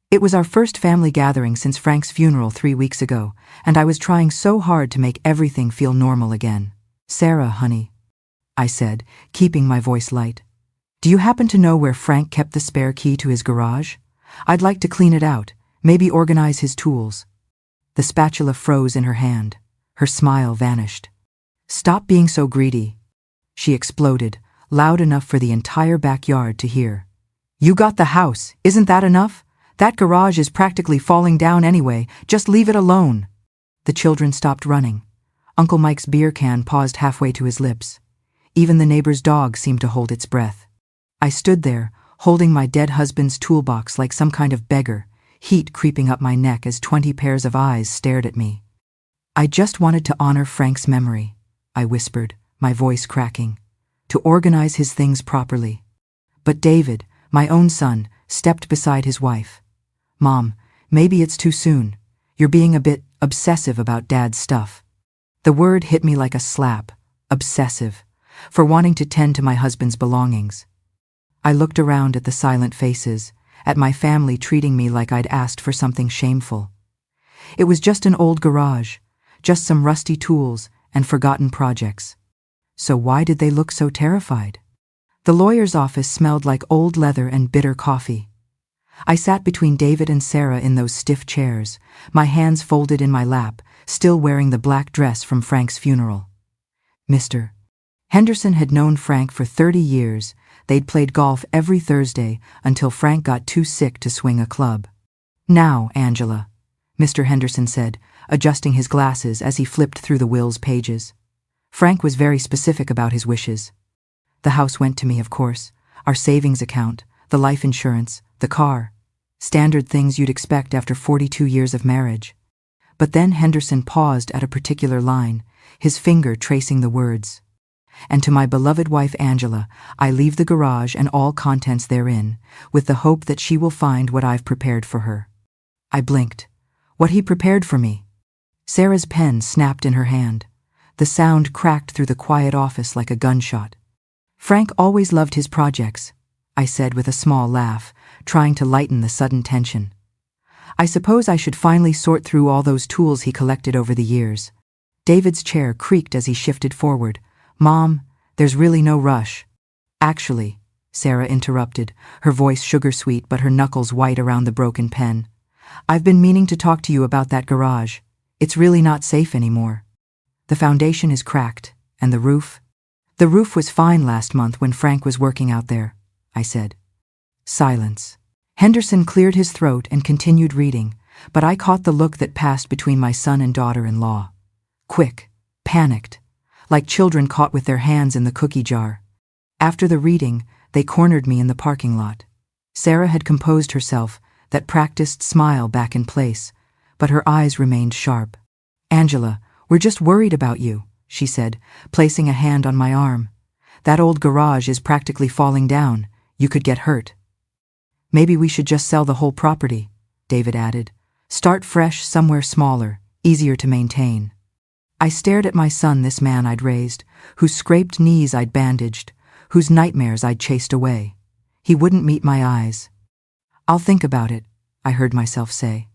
It was our first family gathering since Frank's funeral 3 weeks ago, and I was trying so hard to make everything feel normal again. "Sarah, honey," I said, keeping my voice light. "Do you happen to know where Frank kept the spare key to his garage? I'd like to clean it out, maybe organize his tools." The spatula froze in her hand. Her smile vanished. "Stop being so greedy," she exploded, loud enough for the entire backyard to hear. "You got the house, isn't that enough? That garage is practically falling down anyway, just leave it alone." The children stopped running. Uncle Mike's beer can paused halfway to his lips. Even the neighbor's dog seemed to hold its breath. I stood there, holding my dead husband's toolbox like some kind of beggar, heat creeping up my neck as 20 pairs of eyes stared at me. "I just wanted to honor Frank's memory," I whispered, my voice cracking, "to organize his things properly." But David, my own son, stepped beside his wife. "Mom, maybe it's too soon. You're being a bit obsessive about Dad's stuff." The word hit me like a slap, obsessive, for wanting to tend to my husband's belongings. I looked around at the silent faces, at my family treating me like I'd asked for something shameful. It was just an old garage, just some rusty tools and forgotten projects. So why did they look so terrified? The lawyer's office smelled like old leather and bitter coffee. I sat between David and Sarah in those stiff chairs, my hands folded in my lap, still wearing the black dress from Frank's funeral. Mr. Henderson had known Frank for 30 years. They'd played golf every Thursday until Frank got too sick to swing a club. "Now, Angela," Mr. Henderson said, adjusting his glasses as he flipped through the will's pages. Frank was very specific about his wishes. The house went to me, of course, our savings account, the life insurance, the car. Standard things you'd expect after 42 years of marriage. But then Henderson paused at a particular line, his finger tracing the words. "And to my beloved wife Angela, I leave the garage and all contents therein, with the hope that she will find what I've prepared for her." I blinked. What he prepared for me? Sarah's pen snapped in her hand. The sound cracked through the quiet office like a gunshot. "Frank always loved his projects," I said with a small laugh, trying to lighten the sudden tension. "I suppose I should finally sort through all those tools he collected over the years." David's chair creaked as he shifted forward. "Mom, there's really no rush." "Actually," Sarah interrupted, her voice sugar-sweet but her knuckles white around the broken pen, "I've been meaning to talk to you about that garage. It's really not safe anymore. The foundation is cracked, and the roof? The roof was fine last month when Frank was working out there," I said. Silence. Henderson cleared his throat and continued reading, but I caught the look that passed between my son and daughter-in-law. Quick, panicked, like children caught with their hands in the cookie jar. After the reading, they cornered me in the parking lot. Sarah had composed herself, that practiced smile back in place, but her eyes remained sharp. "Angela, we're just worried about you," she said, placing a hand on my arm. "That old garage is practically falling down. You could get hurt." "Maybe we should just sell the whole property," David added. "Start fresh somewhere smaller, easier to maintain." I stared at my son, this man I'd raised, whose scraped knees I'd bandaged, whose nightmares I'd chased away. He wouldn't meet my eyes. "I'll think about it," I heard myself say.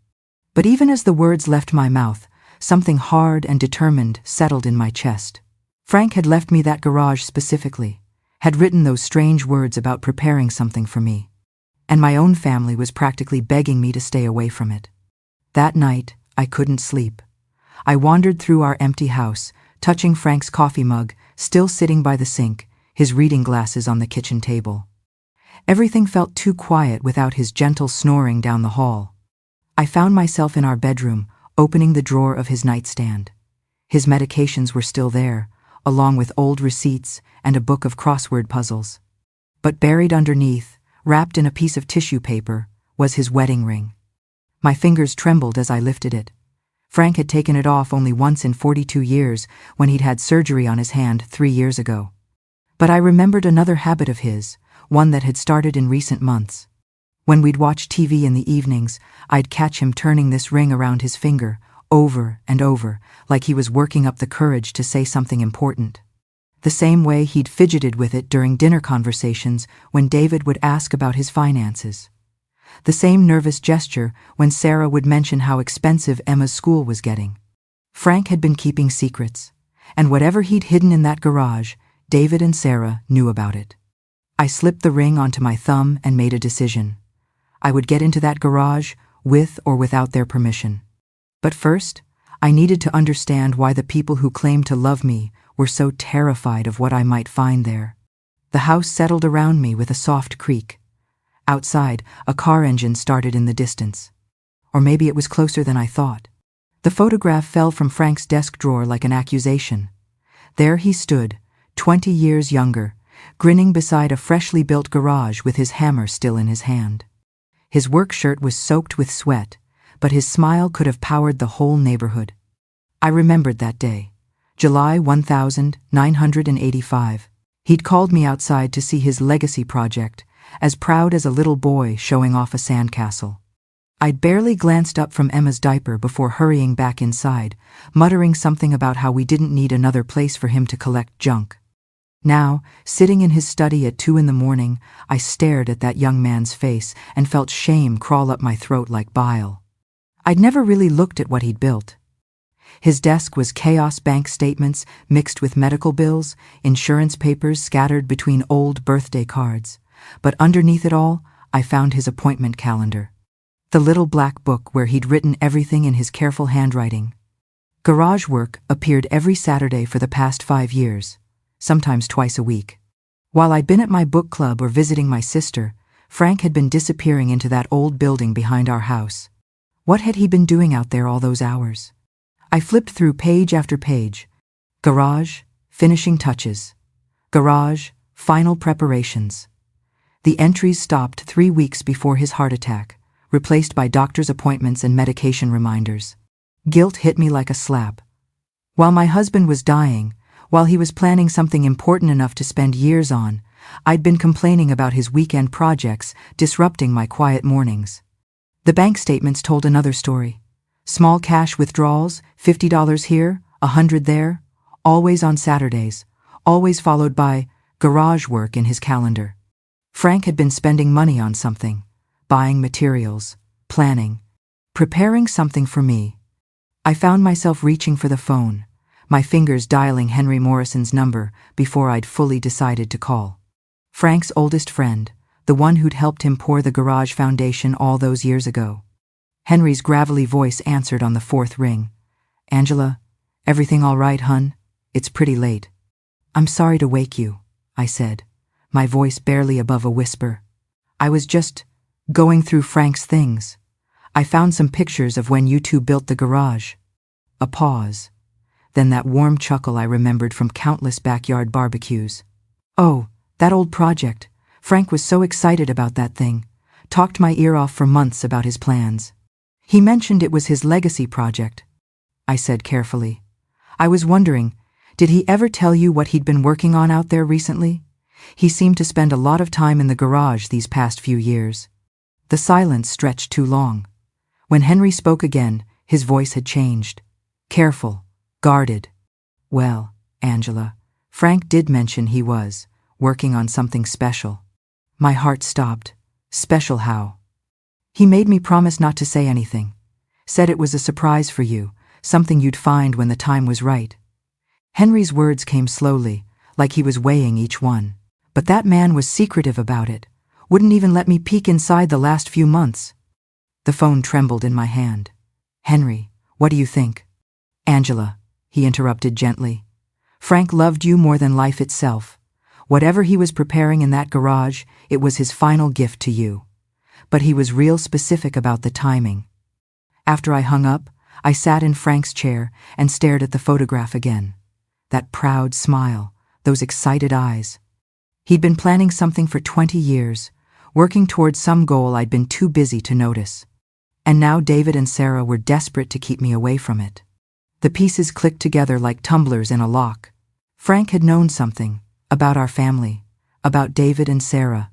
But even as the words left my mouth, something hard and determined settled in my chest. Frank had left me that garage specifically, had written those strange words about preparing something for me. And my own family was practically begging me to stay away from it. That night, I couldn't sleep. I wandered through our empty house, touching Frank's coffee mug, still sitting by the sink, his reading glasses on the kitchen table. Everything felt too quiet without his gentle snoring down the hall. I found myself in our bedroom, opening the drawer of his nightstand. His medications were still there, along with old receipts and a book of crossword puzzles. But buried underneath, wrapped in a piece of tissue paper, was his wedding ring. My fingers trembled as I lifted it. Frank had taken it off only once in 42 years when he'd had surgery on his hand 3 years ago. But I remembered another habit of his, one that had started in recent months. When we'd watch TV in the evenings, I'd catch him turning this ring around his finger, over and over, like he was working up the courage to say something important. The same way he'd fidgeted with it during dinner conversations when David would ask about his finances. the same nervous gesture when Sarah would mention how expensive Emma's school was getting. Frank had been keeping secrets, and whatever he'd hidden in that garage, David and Sarah knew about it. I slipped the ring onto my thumb and made a decision. I would get into that garage with or without their permission. But first, I needed to understand why the people who claimed to love me were so terrified of what I might find there. The house settled around me with a soft creak. Outside, a car engine started in the distance. Or maybe it was closer than I thought. The photograph fell from Frank's desk drawer like an accusation. There he stood, 20 years younger, grinning beside a freshly built garage with his hammer still in his hand. His work shirt was soaked with sweat, but his smile could have powered the whole neighborhood. I remembered that day, July 1985. He'd called me outside to see his legacy project, as proud as a little boy showing off a sandcastle. I'd barely glanced up from Emma's diaper before hurrying back inside, muttering something about how we didn't need another place for him to collect junk. Now, sitting in his study at 2 a.m, I stared at that young man's face and felt shame crawl up my throat like bile. I'd never really looked at what he'd built. His desk was chaos: bank statements mixed with medical bills, insurance papers scattered between old birthday cards. But underneath it all, I found his appointment calendar. The little black book where he'd written everything in his careful handwriting. Garage work appeared every Saturday for the past 5 years, sometimes twice a week. While I'd been at my book club or visiting my sister, Frank had been disappearing into that old building behind our house. What had he been doing out there all those hours? I flipped through page after page. Garage, finishing touches. Garage, final preparations. The entries stopped 3 weeks before his heart attack, replaced by doctor's appointments and medication reminders. Guilt hit me like a slap. While my husband was dying, while he was planning something important enough to spend years on, I'd been complaining about his weekend projects disrupting my quiet mornings. The bank statements told another story. Small cash withdrawals, $50 here, $100 there, always on Saturdays, always followed by garage work in his calendar. Frank had been spending money on something, buying materials, planning, preparing something for me. I found myself reaching for the phone, my fingers dialing Henry Morrison's number before I'd fully decided to call. Frank's oldest friend, the one who'd helped him pour the garage foundation all those years ago. Henry's gravelly voice answered on the 4th ring. "Angela, everything all right, hun? It's pretty late." "I'm sorry to wake you," I said, my voice barely above a whisper. "I was just going through Frank's things. I found some pictures of when you two built the garage." A pause. Then that warm chuckle I remembered from countless backyard barbecues. "Oh, that old project. Frank was so excited about that thing. Talked my ear off for months about his plans. He mentioned it was his legacy project," I said carefully. "I was wondering, did he ever tell you what he'd been working on out there recently? He seemed to spend a lot of time in the garage these past few years." The silence stretched too long. When Henry spoke again, his voice had changed. Careful, guarded. "Well, Angela, Frank did mention he was working on something special." My heart stopped. "Special how?" "He made me promise not to say anything. Said it was a surprise for you, something you'd find when the time was right." Henry's words came slowly, like he was weighing each one. But that man was secretive about it, wouldn't even let me peek inside the last few months. The phone trembled in my hand. "Henry, what do you think?" "Angela," he interrupted gently. "Frank loved you more than life itself. Whatever he was preparing in that garage, it was his final gift to you. But he was real specific about the timing." After I hung up, I sat in Frank's chair and stared at the photograph again. That proud smile, those excited eyes. He'd been planning something for 20 years, working towards some goal I'd been too busy to notice. And now David and Sarah were desperate to keep me away from it. The pieces clicked together like tumblers in a lock. Frank had known something about our family, about David and Sarah.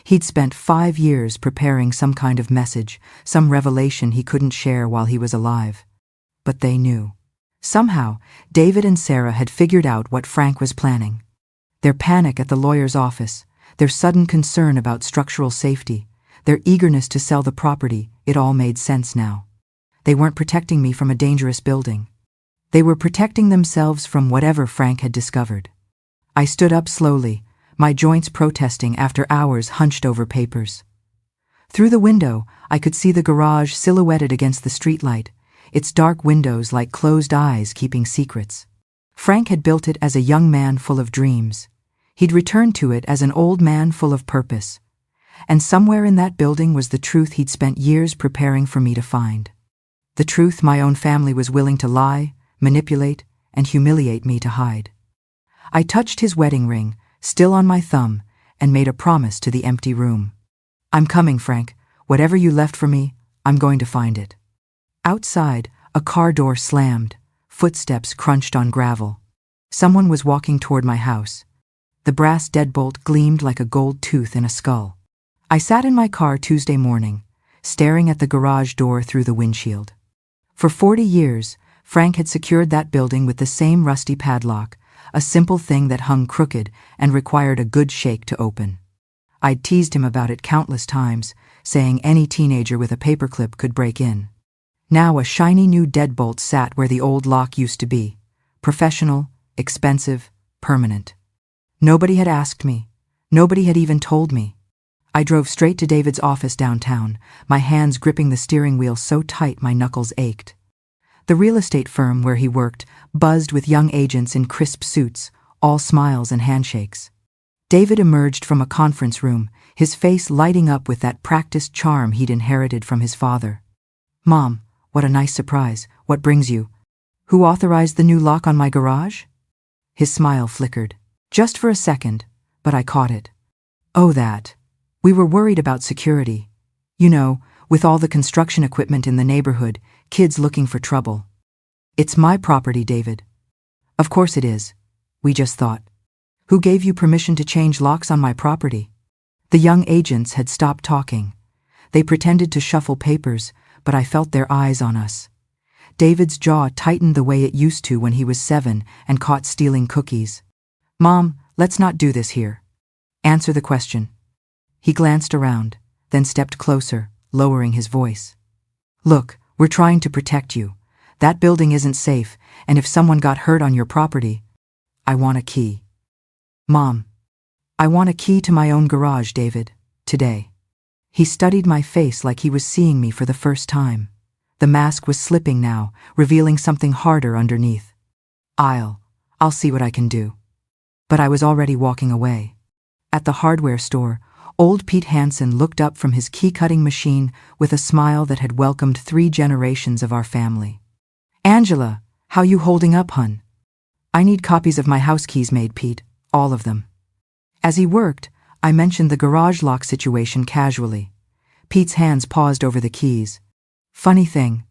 He'd spent 5 years preparing some kind of message, some revelation he couldn't share while he was alive. But they knew. Somehow, David and Sarah had figured out what Frank was planning. Their panic at the lawyer's office, their sudden concern about structural safety, their eagerness to sell the property, it all made sense now. They weren't protecting me from a dangerous building. They were protecting themselves from whatever Frank had discovered. I stood up slowly, my joints protesting after hours hunched over papers. Through the window, I could see the garage silhouetted against the streetlight, its dark windows like closed eyes keeping secrets. Frank had built it as a young man full of dreams. He'd returned to it as an old man full of purpose. And somewhere in that building was the truth he'd spent years preparing for me to find. The truth my own family was willing to lie, manipulate, and humiliate me to hide. I touched his wedding ring, still on my thumb, and made a promise to the empty room. I'm coming, Frank. Whatever you left for me, I'm going to find it. Outside, a car door slammed. Footsteps crunched on gravel. Someone was walking toward my house. The brass deadbolt gleamed like a gold tooth in a skull. I sat in my car Tuesday morning, staring at the garage door through the windshield. For 40 years, Frank had secured that building with the same rusty padlock, a simple thing that hung crooked and required a good shake to open. I'd teased him about it countless times, saying any teenager with a paperclip could break in. Now a shiny new deadbolt sat where the old lock used to be. Professional, expensive, permanent. Nobody had asked me. Nobody had even told me. I drove straight to David's office downtown, my hands gripping the steering wheel so tight my knuckles ached. The real estate firm where he worked buzzed with young agents in crisp suits, all smiles and handshakes. David emerged from a conference room, his face lighting up with that practiced charm he'd inherited from his father. "Mom, what a nice surprise. What brings you? Who authorized the new lock on my garage?" His smile flickered. Just for a second, but I caught it. "Oh, that. We were worried about security. You know, with all the construction equipment in the neighborhood, kids looking for trouble." "It's my property, David." "Of course it is. We just thought. Who gave you permission to change locks on my property?" The young agents had stopped talking. They pretended to shuffle papers, but I felt their eyes on us. David's jaw tightened the way it used to when he was 7 and caught stealing cookies. "Mom, let's not do this here. Answer the question." He glanced around, then stepped closer, lowering his voice. "Look, we're trying to protect you. That building isn't safe, and if someone got hurt on your property, I want a key." "Mom, I want a key to my own garage, David, today." He studied my face like he was seeing me for the first time. The mask was slipping now, revealing something harder underneath. I'll see what I can do." But I was already walking away. At the hardware store, old Pete Hansen looked up from his key-cutting machine with a smile that had welcomed 3 generations of our family. "Angela, how you holding up, hun?" "I need copies of my house keys made, Pete, all of them." As he worked, I mentioned the garage lock situation casually. Pete's hands paused over the keys. "Funny thing,"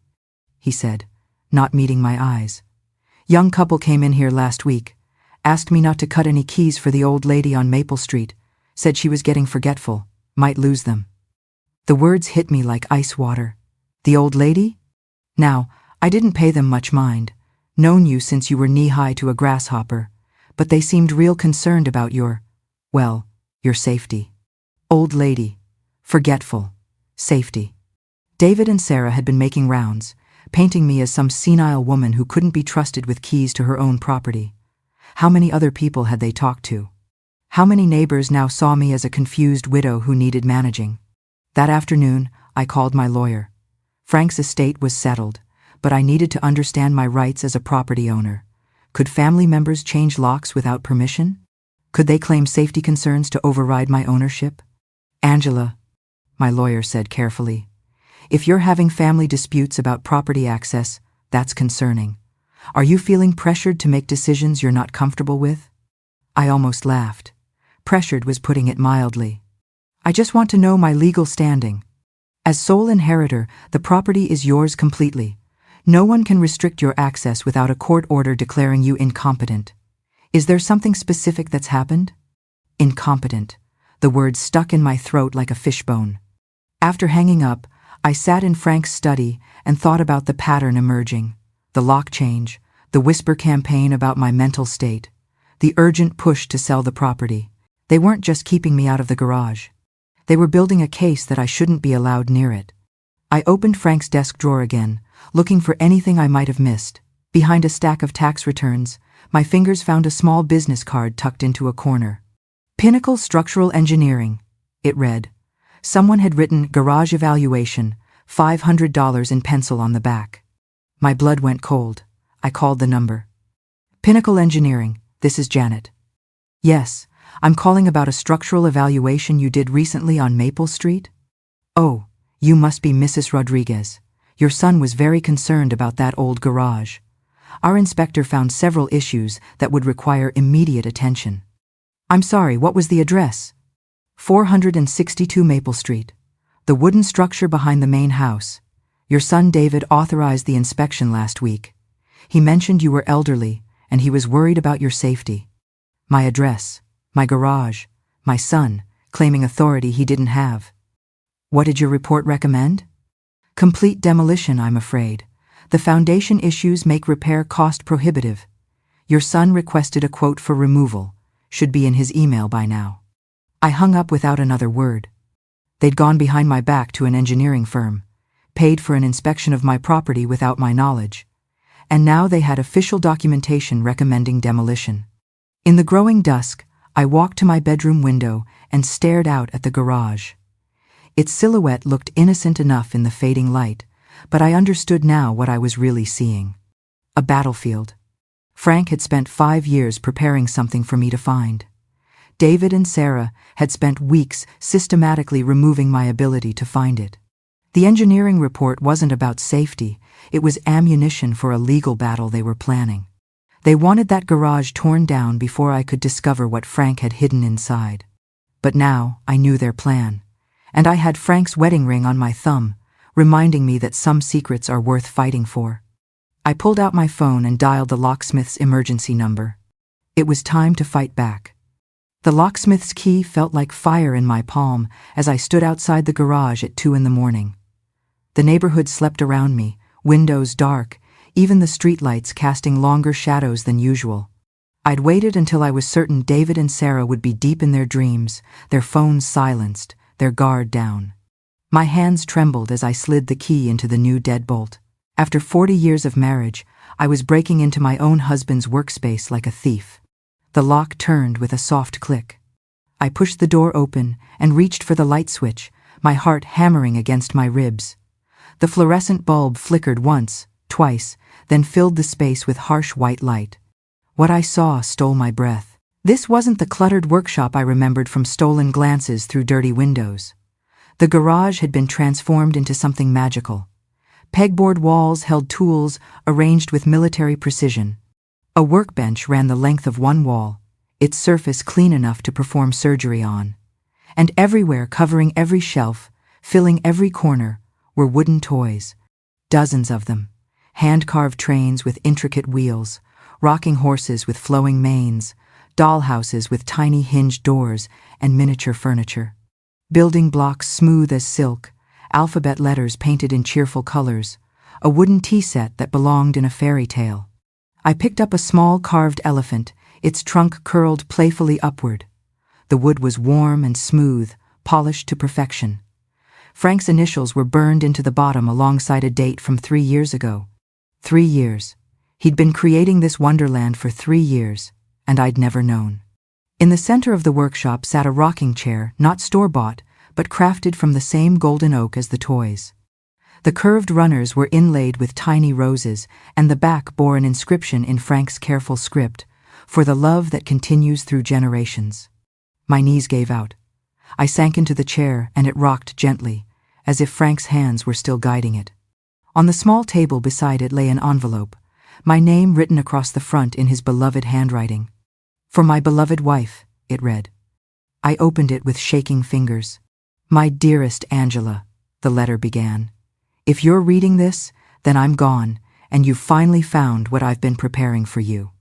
he said, not meeting my eyes. "Young couple came in here last week, asked me not to cut any keys for the old lady on Maple Street, said she was getting forgetful, might lose them." The words hit me like ice water. "The old lady?" Now, I didn't pay them much mind, known you since you were knee-high to a grasshopper, but they seemed real concerned about your safety. Old lady, forgetful, safety. David and Sarah had been making rounds, painting me as some senile woman who couldn't be trusted with keys to her own property. How many other people had they talked to? How many neighbors now saw me as a confused widow who needed managing? That afternoon, I called my lawyer. Frank's estate was settled, but I needed to understand my rights as a property owner. Could family members change locks without permission? Could they claim safety concerns to override my ownership? "Angela," my lawyer said carefully, "if you're having family disputes about property access, that's concerning. Are you feeling pressured to make decisions you're not comfortable with?" I almost laughed. Pressured was putting it mildly. "I just want to know my legal standing. As sole inheritor, the property is yours completely. No one can restrict your access without a court order declaring you incompetent. Is there something specific that's happened?" Incompetent. The word stuck in my throat like a fishbone. After hanging up, I sat in Frank's study and thought about the pattern emerging. The lock change, the whisper campaign about my mental state, the urgent push to sell the property. They weren't just keeping me out of the garage. They were building a case that I shouldn't be allowed near it. I opened Frank's desk drawer again, looking for anything I might have missed. Behind a stack of tax returns, my fingers found a small business card tucked into a corner. Pinnacle Structural Engineering, it read. Someone had written garage evaluation, $500 in pencil on the back. My blood went cold. I called the number. Pinnacle Engineering, this is Janet. Yes, I'm calling about a structural evaluation you did recently on Maple Street. Oh, you must be Mrs. Rodriguez. Your son was very concerned about that old garage. Our inspector found several issues that would require immediate attention. I'm sorry, what was the address? 462 Maple Street. The wooden structure behind the main house. Your son David authorized the inspection last week. He mentioned you were elderly, and he was worried about your safety. My address, my garage, my son, claiming authority he didn't have. What did your report recommend? Complete demolition, I'm afraid. The foundation issues make repair cost prohibitive. Your son requested a quote for removal. Should be in his email by now. I hung up without another word. They'd gone behind my back to an engineering firm, paid for an inspection of my property without my knowledge, and now they had official documentation recommending demolition. In the growing dusk, I walked to my bedroom window and stared out at the garage. Its silhouette looked innocent enough in the fading light, but I understood now what I was really seeing. A battlefield. Frank had spent 5 years preparing something for me to find. David and Sarah had spent weeks systematically removing my ability to find it. The engineering report wasn't about safety, it was ammunition for a legal battle they were planning. They wanted that garage torn down before I could discover what Frank had hidden inside. But now I knew their plan, and I had Frank's wedding ring on my thumb, reminding me that some secrets are worth fighting for. I pulled out my phone and dialed the locksmith's emergency number. It was time to fight back. The locksmith's key felt like fire in my palm as I stood outside the garage at 2 a.m. The neighborhood slept around me, windows dark, even the streetlights casting longer shadows than usual. I'd waited until I was certain David and Sarah would be deep in their dreams, their phones silenced, their guard down. My hands trembled as I slid the key into the new deadbolt. After 40 years of marriage, I was breaking into my own husband's workspace like a thief. The lock turned with a soft click. I pushed the door open and reached for the light switch, my heart hammering against my ribs. The fluorescent bulb flickered once, twice, then filled the space with harsh white light. What I saw stole my breath. This wasn't the cluttered workshop I remembered from stolen glances through dirty windows. The garage had been transformed into something magical. Pegboard walls held tools arranged with military precision. A workbench ran the length of one wall, its surface clean enough to perform surgery on. And everywhere, covering every shelf, filling every corner, were wooden toys. Dozens of them. Hand-carved trains with intricate wheels, rocking horses with flowing manes, dollhouses with tiny hinged doors, and miniature furniture. Building blocks smooth as silk, alphabet letters painted in cheerful colors, a wooden tea set that belonged in a fairy tale. I picked up a small carved elephant, its trunk curled playfully upward. The wood was warm and smooth, polished to perfection. Frank's initials were burned into the bottom alongside a date from 3 years ago. 3 years. He'd been creating this wonderland for 3 years, and I'd never known. In the center of the workshop sat a rocking chair, not store-bought, but crafted from the same golden oak as the toys. The curved runners were inlaid with tiny roses, and the back bore an inscription in Frank's careful script, "For the love that continues through generations." My knees gave out. I sank into the chair, and it rocked gently, as if Frank's hands were still guiding it. On the small table beside it lay an envelope, my name written across the front in his beloved handwriting. "For my beloved wife," it read. I opened it with shaking fingers. "My dearest Angela," the letter began. "If you're reading this, then I'm gone, and you've finally found what I've been preparing for you.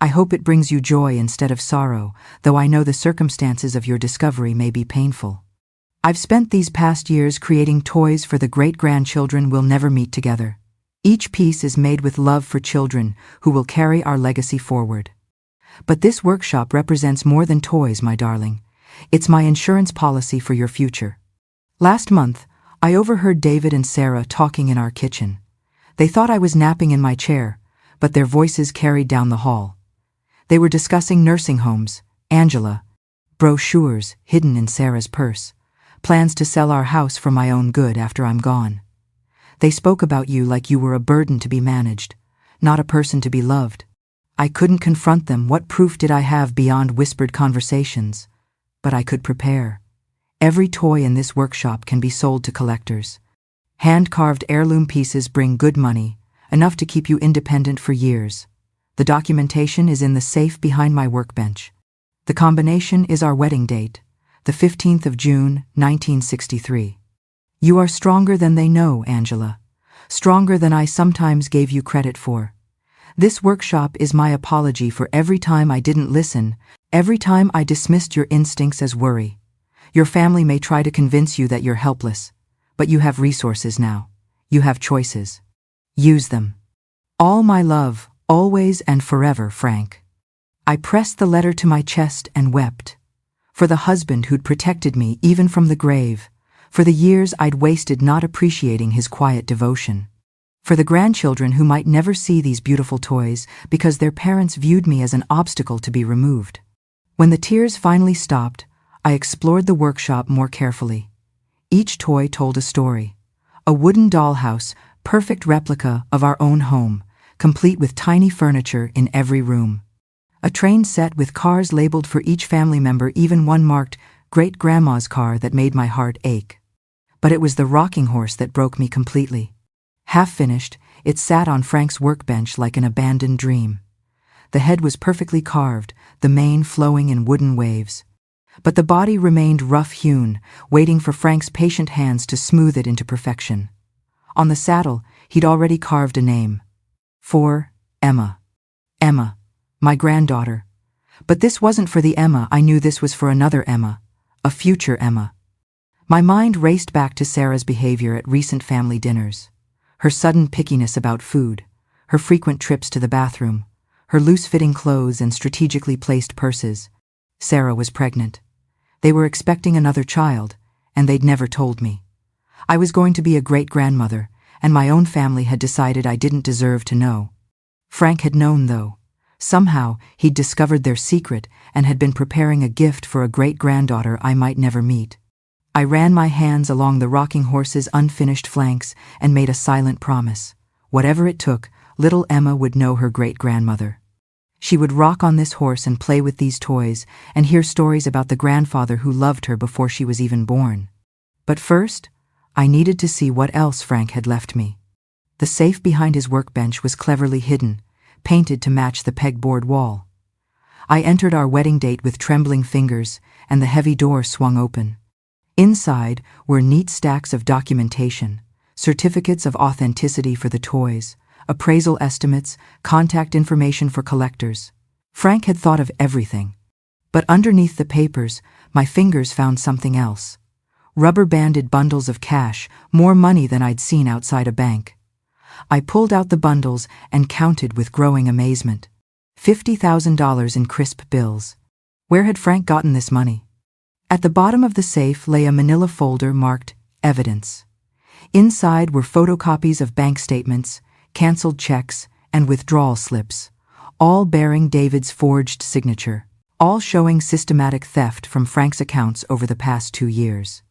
I hope it brings you joy instead of sorrow, though I know the circumstances of your discovery may be painful. I've spent these past years creating toys for the great-grandchildren we'll never meet together. Each piece is made with love for children who will carry our legacy forward. But this workshop represents more than toys, my darling. It's my insurance policy for your future. Last month, I overheard David and Sarah talking in our kitchen. They thought I was napping in my chair, but their voices carried down the hall. They were discussing nursing homes, Angela, brochures hidden in Sarah's purse, plans to sell our house for my own good after I'm gone. They spoke about you like you were a burden to be managed, not a person to be loved. I couldn't confront them. What proof did I have beyond whispered conversations? But I could prepare. Every toy in this workshop can be sold to collectors. Hand-carved heirloom pieces bring good money, enough to keep you independent for years. The documentation is in the safe behind my workbench. The combination is our wedding date, the 15th of June, 1963. You are stronger than they know, Angela. Stronger than I sometimes gave you credit for. This workshop is my apology for every time I didn't listen, every time I dismissed your instincts as worry. Your family may try to convince you that you're helpless, but you have resources now. You have choices. Use them. All my love, always and forever, Frank. I pressed the letter to my chest and wept. For the husband who'd protected me even from the grave. For the years I'd wasted not appreciating his quiet devotion. For the grandchildren who might never see these beautiful toys because their parents viewed me as an obstacle to be removed. When the tears finally stopped, I explored the workshop more carefully. Each toy told a story. A wooden dollhouse, perfect replica of our own home, complete with tiny furniture in every room. A train set with cars labeled for each family member, even one marked great-grandma's car that made my heart ache. But it was the rocking horse that broke me completely. Half finished, it sat on Frank's workbench like an abandoned dream. The head was perfectly carved, the mane flowing in wooden waves. But the body remained rough-hewn, waiting for Frank's patient hands to smooth it into perfection. On the saddle, he'd already carved a name. For Emma. Emma, my granddaughter. But this wasn't for the Emma I knew. This was for another Emma, a future Emma. My mind raced back to Sarah's behavior at recent family dinners. Her sudden pickiness about food, her frequent trips to the bathroom, her loose-fitting clothes and strategically placed purses. Sarah was pregnant. They were expecting another child, and they'd never told me. I was going to be a great-grandmother, and my own family had decided I didn't deserve to know. Frank had known, though. Somehow, he'd discovered their secret and had been preparing a gift for a great-granddaughter I might never meet. I ran my hands along the rocking horse's unfinished flanks and made a silent promise. Whatever it took, little Emma would know her great-grandmother. She would rock on this horse and play with these toys and hear stories about the grandfather who loved her before she was even born. But first, I needed to see what else Frank had left me. The safe behind his workbench was cleverly hidden, painted to match the pegboard wall. I entered our wedding date with trembling fingers, and the heavy door swung open. Inside were neat stacks of documentation, certificates of authenticity for the toys, appraisal estimates, contact information for collectors. Frank had thought of everything. But underneath the papers, my fingers found something else. Rubber-banded bundles of cash, more money than I'd seen outside a bank. I pulled out the bundles and counted with growing amazement. $50,000 in crisp bills. Where had Frank gotten this money? At the bottom of the safe lay a manila folder marked Evidence. Inside were photocopies of bank statements, canceled checks, and withdrawal slips, all bearing David's forged signature, all showing systematic theft from Frank's accounts over the past 2 years.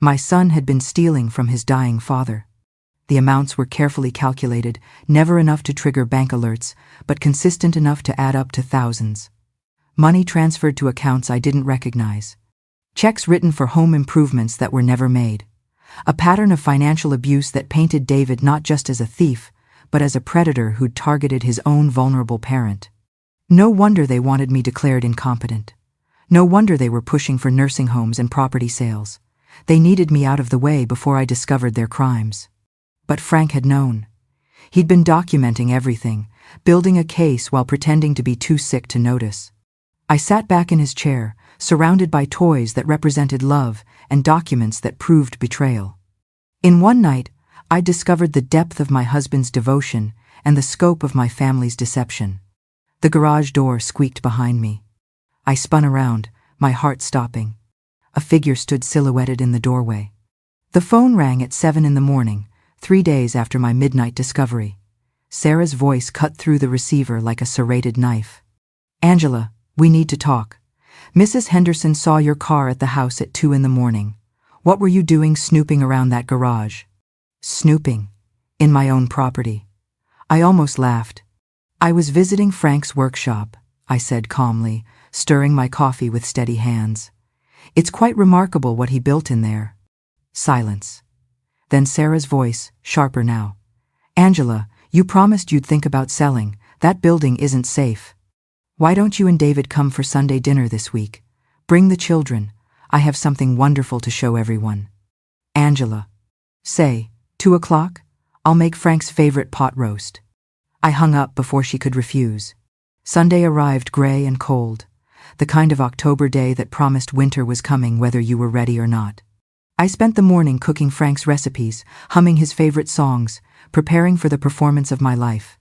My son had been stealing from his dying father. The amounts were carefully calculated, never enough to trigger bank alerts, but consistent enough to add up to thousands. Money transferred to accounts I didn't recognize. Checks written for home improvements that were never made. A pattern of financial abuse that painted David not just as a thief, but as a predator who'd targeted his own vulnerable parent. No wonder they wanted me declared incompetent. No wonder they were pushing for nursing homes and property sales. They needed me out of the way before I discovered their crimes. But Frank had known. He'd been documenting everything, building a case while pretending to be too sick to notice. I sat back in his chair, surrounded by toys that represented love and documents that proved betrayal. In one night, I discovered the depth of my husband's devotion and the scope of my family's deception. The garage door squeaked behind me. I spun around, my heart stopping. A figure stood silhouetted in the doorway. The phone rang at 7 in the morning, 3 days after my midnight discovery. Sarah's voice cut through the receiver like a serrated knife. "Angela, we need to talk. Mrs. Henderson saw your car at the house at 2 in the morning. What were you doing snooping around that garage?" Snooping? In my own property. I almost laughed. "I was visiting Frank's workshop," I said calmly, stirring my coffee with steady hands. "It's quite remarkable what he built in there." Silence. Then Sarah's voice, sharper now. "Angela, you promised you'd think about selling. That building isn't safe. Why don't you and David come for Sunday dinner this week? Bring the children. I have something wonderful to show everyone." "Angela." "Say, 2 o'clock? I'll make Frank's favorite pot roast." I hung up before she could refuse. Sunday arrived gray and cold, the kind of October day that promised winter was coming whether you were ready or not. I spent the morning cooking Frank's recipes, humming his favorite songs, preparing for the performance of my life.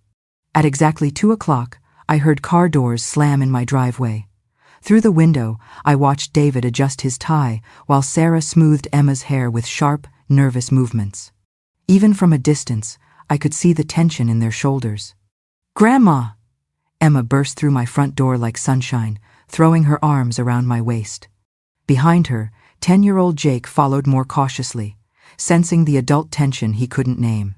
At exactly 2 o'clock, I heard car doors slam in my driveway. Through the window, I watched David adjust his tie while Sarah smoothed Emma's hair with sharp, nervous movements. Even from a distance, I could see the tension in their shoulders. "Grandma!" Emma burst through my front door like sunshine, throwing her arms around my waist. Behind her, 10-year-old Jake followed more cautiously, sensing the adult tension he couldn't name.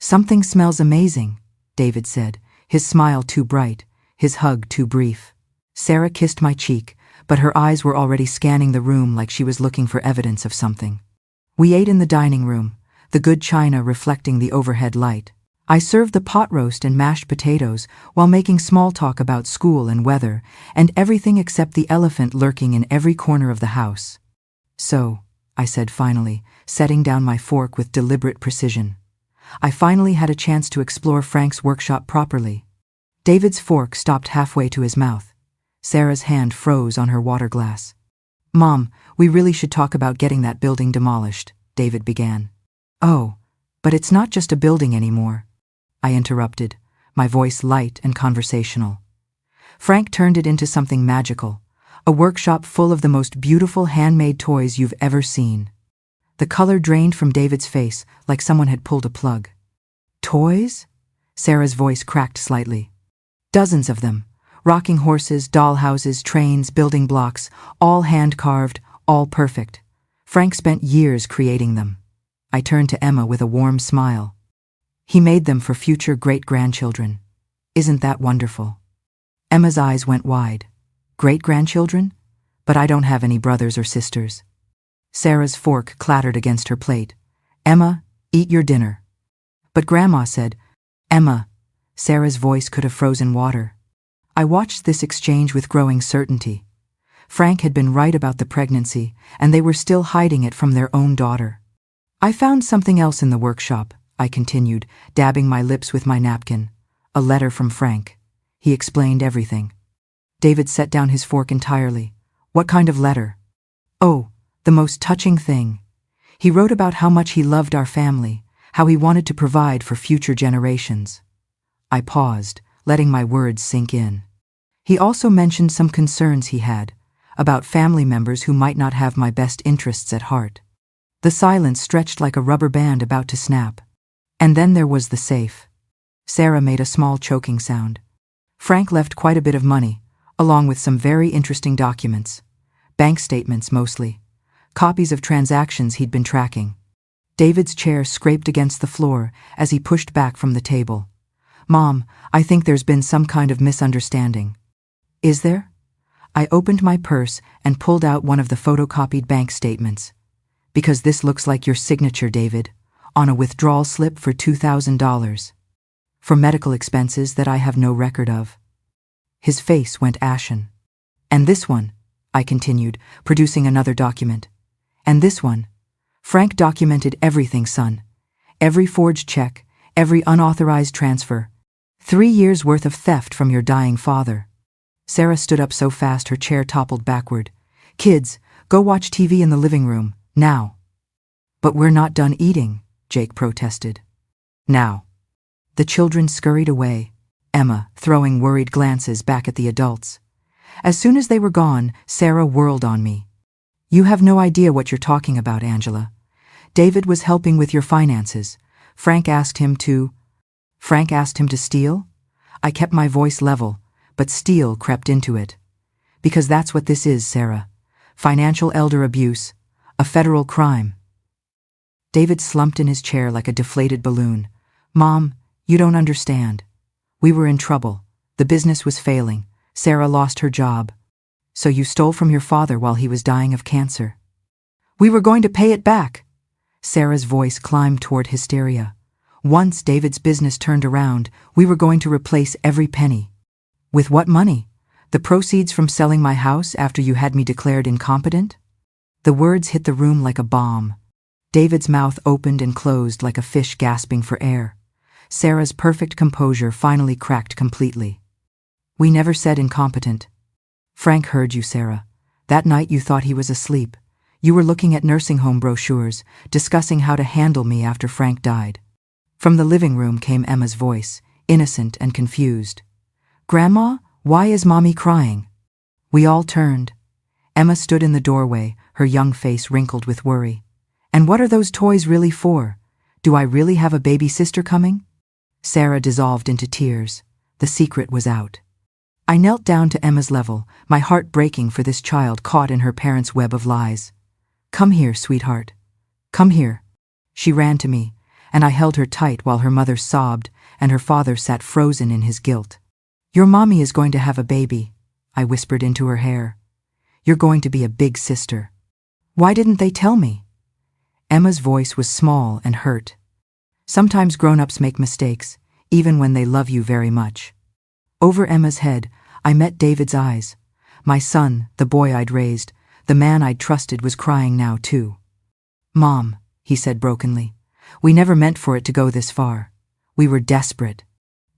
"Something smells amazing," David said, his smile too bright, his hug too brief. Sarah kissed my cheek, but her eyes were already scanning the room like she was looking for evidence of something. We ate in the dining room, the good china reflecting the overhead light. I served the pot roast and mashed potatoes while making small talk about school and weather and everything except the elephant lurking in every corner of the house. "So," I said finally, setting down my fork with deliberate precision. I finally had a chance to explore Frank's workshop properly. David's fork stopped halfway to his mouth. Sarah's hand froze on her water glass. "Mom, we really should talk about getting that building demolished," David began. "Oh, but it's not just a building anymore," I interrupted, my voice light and conversational. "Frank turned it into something magical, a workshop full of the most beautiful handmade toys you've ever seen." The color drained from David's face like someone had pulled a plug. "Toys?" Sarah's voice cracked slightly. "Dozens of them. Rocking horses, dollhouses, trains, building blocks, all hand-carved, all perfect. Frank spent years creating them." I turned to Emma with a warm smile. "He made them for future great-grandchildren. Isn't that wonderful?" Emma's eyes went wide. "Great-grandchildren? But I don't have any brothers or sisters." Sarah's fork clattered against her plate. "Emma, eat your dinner." "But Grandma said—" "Emma." Sarah's voice could have frozen water. I watched this exchange with growing certainty. Frank had been right about the pregnancy, and they were still hiding it from their own daughter. "I found something else in the workshop," I continued, dabbing my lips with my napkin. "A letter from Frank." He explained everything. David set down his fork entirely. "What kind of letter?" "Oh, the most touching thing. He wrote about how much he loved our family, how he wanted to provide for future generations." I paused, letting my words sink in. He also mentioned some concerns he had, about family members who might not have my best interests at heart. The silence stretched like a rubber band about to snap. And then there was the safe. Sarah made a small choking sound. "Frank left quite a bit of money, along with some very interesting documents. Bank statements mostly. Copies of transactions he'd been tracking." David's chair scraped against the floor as he pushed back from the table. "Mom, I think there's been some kind of misunderstanding." "Is there?" I opened my purse and pulled out one of the photocopied bank statements. "Because this looks like your signature, David, on a withdrawal slip for $2,000. For medical expenses that I have no record of." His face went ashen. "And this one," I continued, producing another document. "And this one. Frank documented everything, son. Every forged check, every unauthorized transfer. 3 years' worth of theft from your dying father." Sarah stood up so fast her chair toppled backward. "Kids, go watch TV in the living room, now." "But we're not done eating," Jake protested. "Now." The children scurried away, Emma throwing worried glances back at the adults. As soon as they were gone, Sarah whirled on me. You have no idea what you're talking about, Angela. David was helping with your finances. Frank asked him to steal? I kept my voice level, but steal crept into it. Because that's what this is, Sarah. Financial elder abuse, a federal crime. David slumped in his chair like a deflated balloon. Mom, you don't understand. We were in trouble. The business was failing. Sarah lost her job. So you stole from your father while he was dying of cancer. We were going to pay it back. Sarah's voice climbed toward hysteria. Once David's business turned around, we were going to replace every penny. With what money? The proceeds from selling my house after you had me declared incompetent? The words hit the room like a bomb. David's mouth opened and closed like a fish gasping for air. Sarah's perfect composure finally cracked completely. We never said incompetent. Frank heard you, Sarah. That night you thought he was asleep. You were looking at nursing home brochures, discussing how to handle me after Frank died. From the living room came Emma's voice, innocent and confused. Grandma, why is Mommy crying? We all turned. Emma stood in the doorway, her young face wrinkled with worry. And what are those toys really for? Do I really have a baby sister coming? Sarah dissolved into tears. The secret was out. I knelt down to Emma's level, my heart breaking for this child caught in her parents' web of lies. Come here, sweetheart. Come here. She ran to me, and I held her tight while her mother sobbed and her father sat frozen in his guilt. Your mommy is going to have a baby, I whispered into her hair. You're going to be a big sister. Why didn't they tell me? Emma's voice was small and hurt. Sometimes grown-ups make mistakes, even when they love you very much. Over Emma's head, I met David's eyes. My son, the boy I'd raised, the man I'd trusted was crying now too. Mom, he said brokenly, we never meant for it to go this far. We were desperate.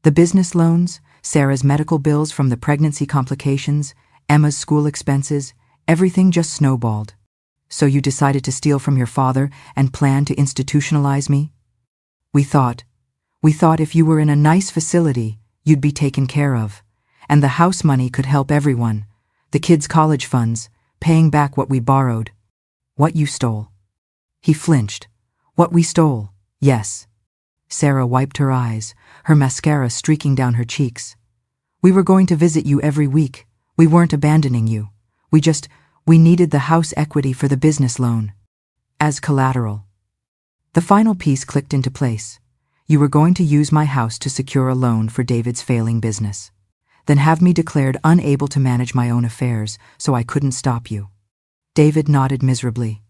The business loans, Sarah's medical bills from the pregnancy complications, Emma's school expenses, everything just snowballed. So you decided to steal from your father and plan to institutionalize me? We thought if you were in a nice facility, you'd be taken care of. And the house money could help everyone. The kids' college funds, paying back what we borrowed. What you stole. He flinched. What we stole, yes. Sarah wiped her eyes, her mascara streaking down her cheeks. We were going to visit you every week. We weren't abandoning you. We needed the house equity for the business loan. As collateral. The final piece clicked into place. You were going to use my house to secure a loan for David's failing business. Then have me declared unable to manage my own affairs, so I couldn't stop you. David nodded miserably.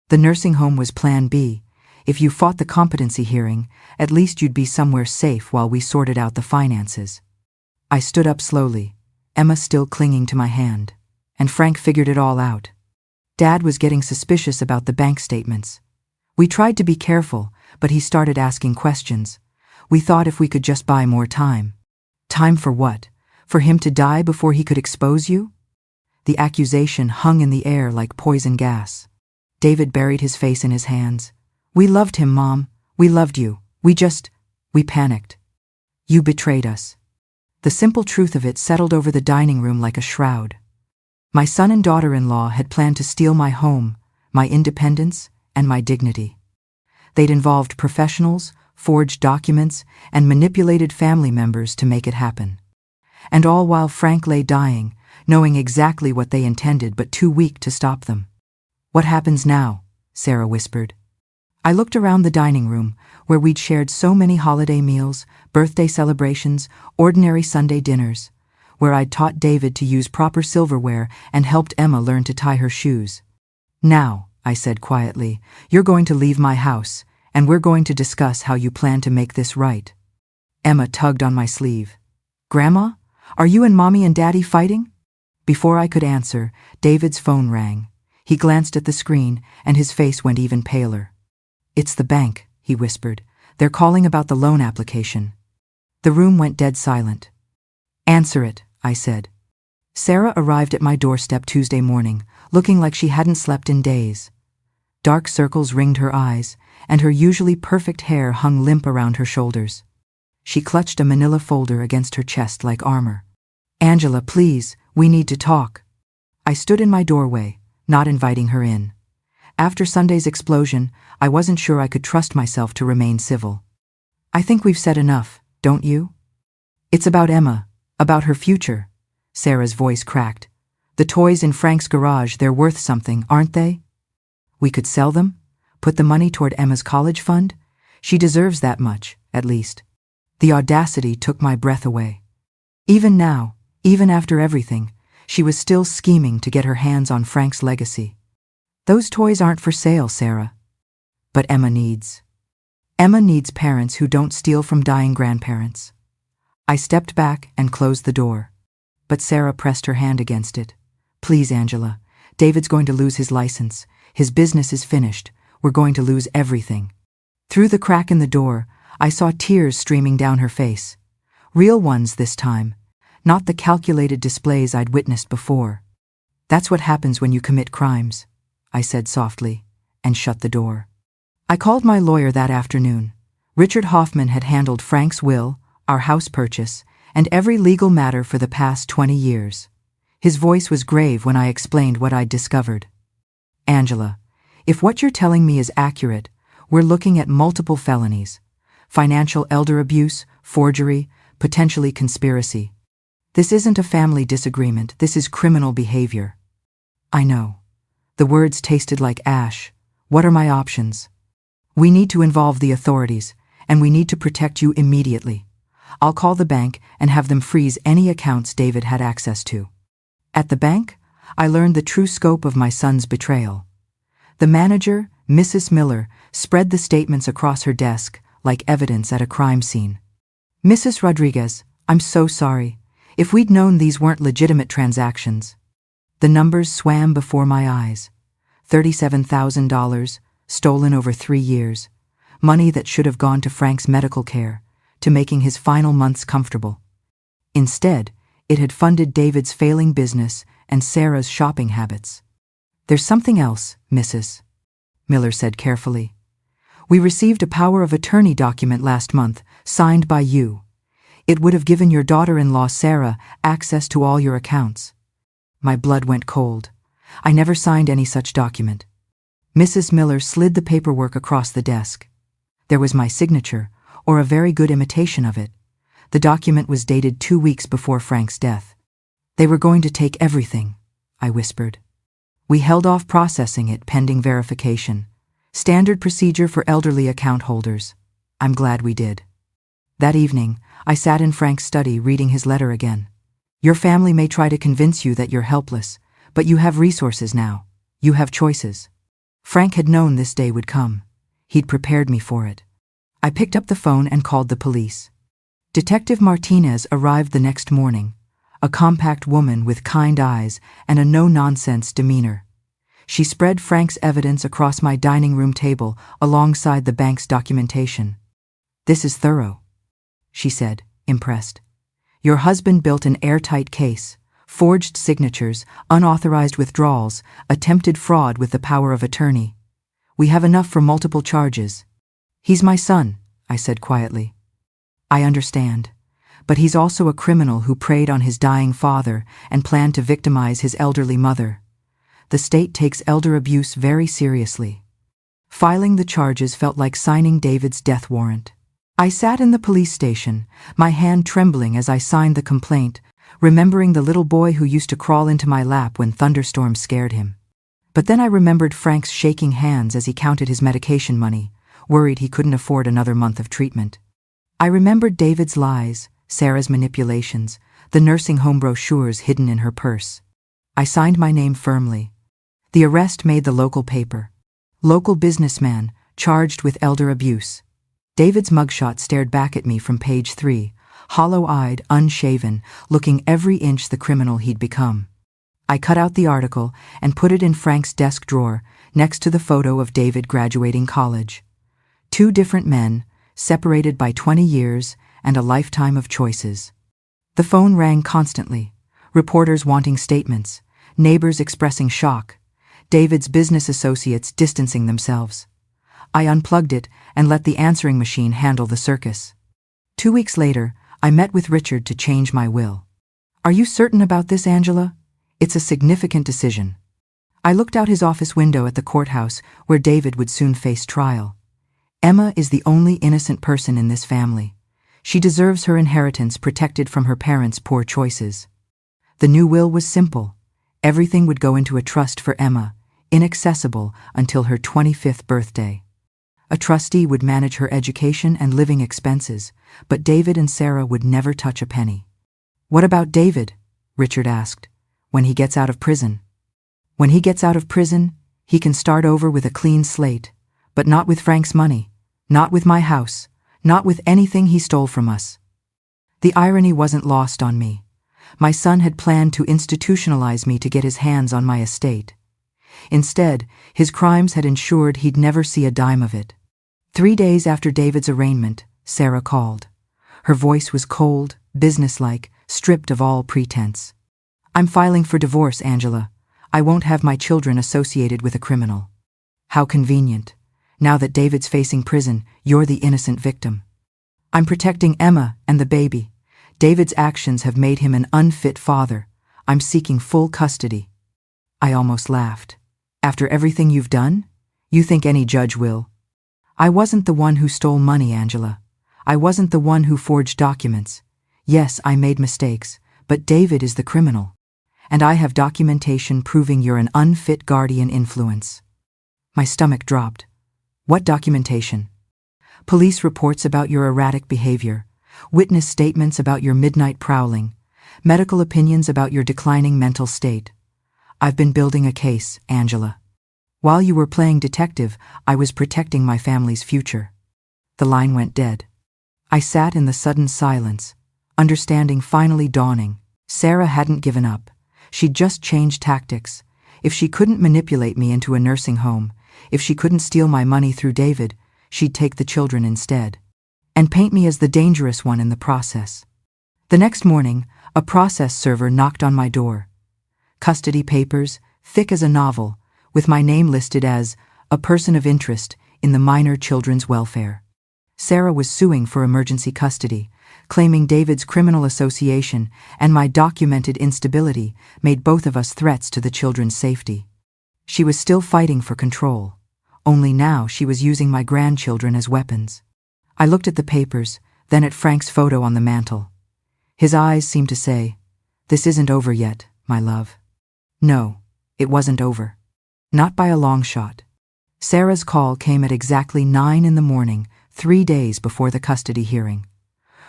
The nursing home was plan B. If you fought the competency hearing, at least you'd be somewhere safe while we sorted out the finances. I stood up slowly, Emma still clinging to my hand, and Frank figured it all out. Dad was getting suspicious about the bank statements. We tried to be careful, but he started asking questions. We thought if we could just buy more time. Time for what? For him to die before he could expose you? The accusation hung in the air like poison gas. David buried his face in his hands. We loved him, Mom. We loved you. We panicked. You betrayed us. The simple truth of it settled over the dining room like a shroud. My son and daughter-in-law had planned to steal my home, my independence, and my dignity. They'd involved professionals, forged documents, and manipulated family members to make it happen. And all while Frank lay dying, knowing exactly what they intended but too weak to stop them. What happens now? Sarah whispered. I looked around the dining room, where we'd shared so many holiday meals, birthday celebrations, ordinary Sunday dinners, where I'd taught David to use proper silverware and helped Emma learn to tie her shoes. Now, I said quietly, you're going to leave my house, and we're going to discuss how you plan to make this right. Emma tugged on my sleeve. Grandma, are you and Mommy and Daddy fighting? Before I could answer, David's phone rang. He glanced at the screen, and his face went even paler. It's the bank, he whispered. They're calling about the loan application. The room went dead silent. Answer it, I said. Sarah arrived at my doorstep Tuesday morning, looking like she hadn't slept in days. Dark circles ringed her eyes, and her usually perfect hair hung limp around her shoulders. She clutched a manila folder against her chest like armor. Angela, please, we need to talk. I stood in my doorway, not inviting her in. After Sunday's explosion, I wasn't sure I could trust myself to remain civil. I think we've said enough, don't you? It's about Emma, about her future. Sarah's voice cracked. The toys in Frank's garage, they're worth something, aren't they? We could sell them? Put the money toward Emma's college fund? She deserves that much, at least. The audacity took my breath away. Even now, even after everything, she was still scheming to get her hands on Frank's legacy. Those toys aren't for sale, Sarah. But Emma needs parents who don't steal from dying grandparents. I stepped back and closed the door. But Sarah pressed her hand against it. Please, Angela, David's going to lose his license. His business is finished. We're going to lose everything. Through the crack in the door, I saw tears streaming down her face. Real ones this time, not the calculated displays I'd witnessed before. That's what happens when you commit crimes, I said softly, and shut the door. I called my lawyer that afternoon. Richard Hoffman had handled Frank's will, our house purchase, and every legal matter for the past 20 years. His voice was grave when I explained what I'd discovered. Angela, if what you're telling me is accurate, we're looking at multiple felonies: financial elder abuse, forgery, potentially conspiracy. This isn't a family disagreement, this is criminal behavior. I know. The words tasted like ash. What are my options? We need to involve the authorities, and we need to protect you immediately. I'll call the bank and have them freeze any accounts David had access to. At the bank, I learned the true scope of my son's betrayal. The manager, Mrs. Miller, spread the statements across her desk like evidence at a crime scene. Mrs. Rodriguez, I'm so sorry. If we'd known these weren't legitimate transactions. The numbers swam before my eyes. $37,000, stolen over 3 years. Money that should have gone to Frank's medical care, to making his final months comfortable. Instead, it had funded David's failing business and Sarah's shopping habits. There's something else, Mrs. Miller said carefully. We received a power of attorney document last month, signed by you. It would have given your daughter-in-law Sarah access to all your accounts. My blood went cold. I never signed any such document. Mrs. Miller slid the paperwork across the desk. There was my signature, or a very good imitation of it. The document was dated 2 weeks before Frank's death. They were going to take everything, I whispered. We held off processing it pending verification. Standard procedure for elderly account holders. I'm glad we did. That evening, I sat in Frank's study reading his letter again. Your family may try to convince you that you're helpless, but you have resources now. You have choices. Frank had known this day would come. He'd prepared me for it. I picked up the phone and called the police. Detective Martinez arrived the next morning, a compact woman with kind eyes and a no-nonsense demeanor. She spread Frank's evidence across my dining room table alongside the bank's documentation. This is thorough, she said, impressed. Your husband built an airtight case, forged signatures, unauthorized withdrawals, attempted fraud with the power of attorney. We have enough for multiple charges. He's my son, I said quietly. I understand, but he's also a criminal who preyed on his dying father and planned to victimize his elderly mother. The state takes elder abuse very seriously. Filing the charges felt like signing David's death warrant. I sat in the police station, my hand trembling as I signed the complaint, remembering the little boy who used to crawl into my lap when thunderstorms scared him. But then I remembered Frank's shaking hands as he counted his medication money, worried he couldn't afford another month of treatment. I remembered David's lies, Sarah's manipulations, the nursing home brochures hidden in her purse. I signed my name firmly. The arrest made the local paper. Local businessman, charged with elder abuse. David's mugshot stared back at me from page 3, hollow-eyed, unshaven, looking every inch the criminal he'd become. I cut out the article and put it in Frank's desk drawer, next to the photo of David graduating college. 2 different men, separated by 20 years and a lifetime of choices. The phone rang constantly, reporters wanting statements, neighbors expressing shock, David's business associates distancing themselves. I unplugged it and let the answering machine handle the circus. 2 weeks later, I met with Richard to change my will. Are you certain about this, Angela? It's a significant decision. I looked out his office window at the courthouse where David would soon face trial. Emma is the only innocent person in this family. She deserves her inheritance protected from her parents' poor choices. The new will was simple. Everything would go into a trust for Emma, inaccessible until her 25th birthday. A trustee would manage her education and living expenses, but David and Sarah would never touch a penny. "What about David?" Richard asked. "When he gets out of prison?" "When he gets out of prison, he can start over with a clean slate, but not with Frank's money, not with my house, not with anything he stole from us." The irony wasn't lost on me. My son had planned to institutionalize me to get his hands on my estate. Instead, his crimes had ensured he'd never see a dime of it. 3 days after David's arraignment, Sarah called. Her voice was cold, businesslike, stripped of all pretense. "I'm filing for divorce, Angela. I won't have my children associated with a criminal." "How convenient. Now that David's facing prison, you're the innocent victim." "I'm protecting Emma and the baby. David's actions have made him an unfit father. I'm seeking full custody." I almost laughed. "After everything you've done? You think any judge will?" "I wasn't the one who stole money, Angela. I wasn't the one who forged documents. Yes, I made mistakes, but David is the criminal. And I have documentation proving you're an unfit guardian influence." My stomach dropped. "What documentation?" "Police reports about your erratic behavior, witness statements about your midnight prowling, medical opinions about your declining mental state. I've been building a case, Angela. While you were playing detective, I was protecting my family's future." The line went dead. I sat in the sudden silence, understanding finally dawning. Sarah hadn't given up. She'd just changed tactics. If she couldn't manipulate me into a nursing home, if she couldn't steal my money through David, she'd take the children instead. And paint me as the dangerous one in the process. The next morning, a process server knocked on my door. Custody papers, thick as a novel, with my name listed as a person of interest in the minor children's welfare. Sarah was suing for emergency custody, claiming David's criminal association and my documented instability made both of us threats to the children's safety. She was still fighting for control, only now she was using my grandchildren as weapons. I looked at the papers, then at Frank's photo on the mantel. His eyes seemed to say, "This isn't over yet, my love." No, it wasn't over. Not by a long shot. Sarah's call came at exactly 9 in the morning, 3 days before the custody hearing.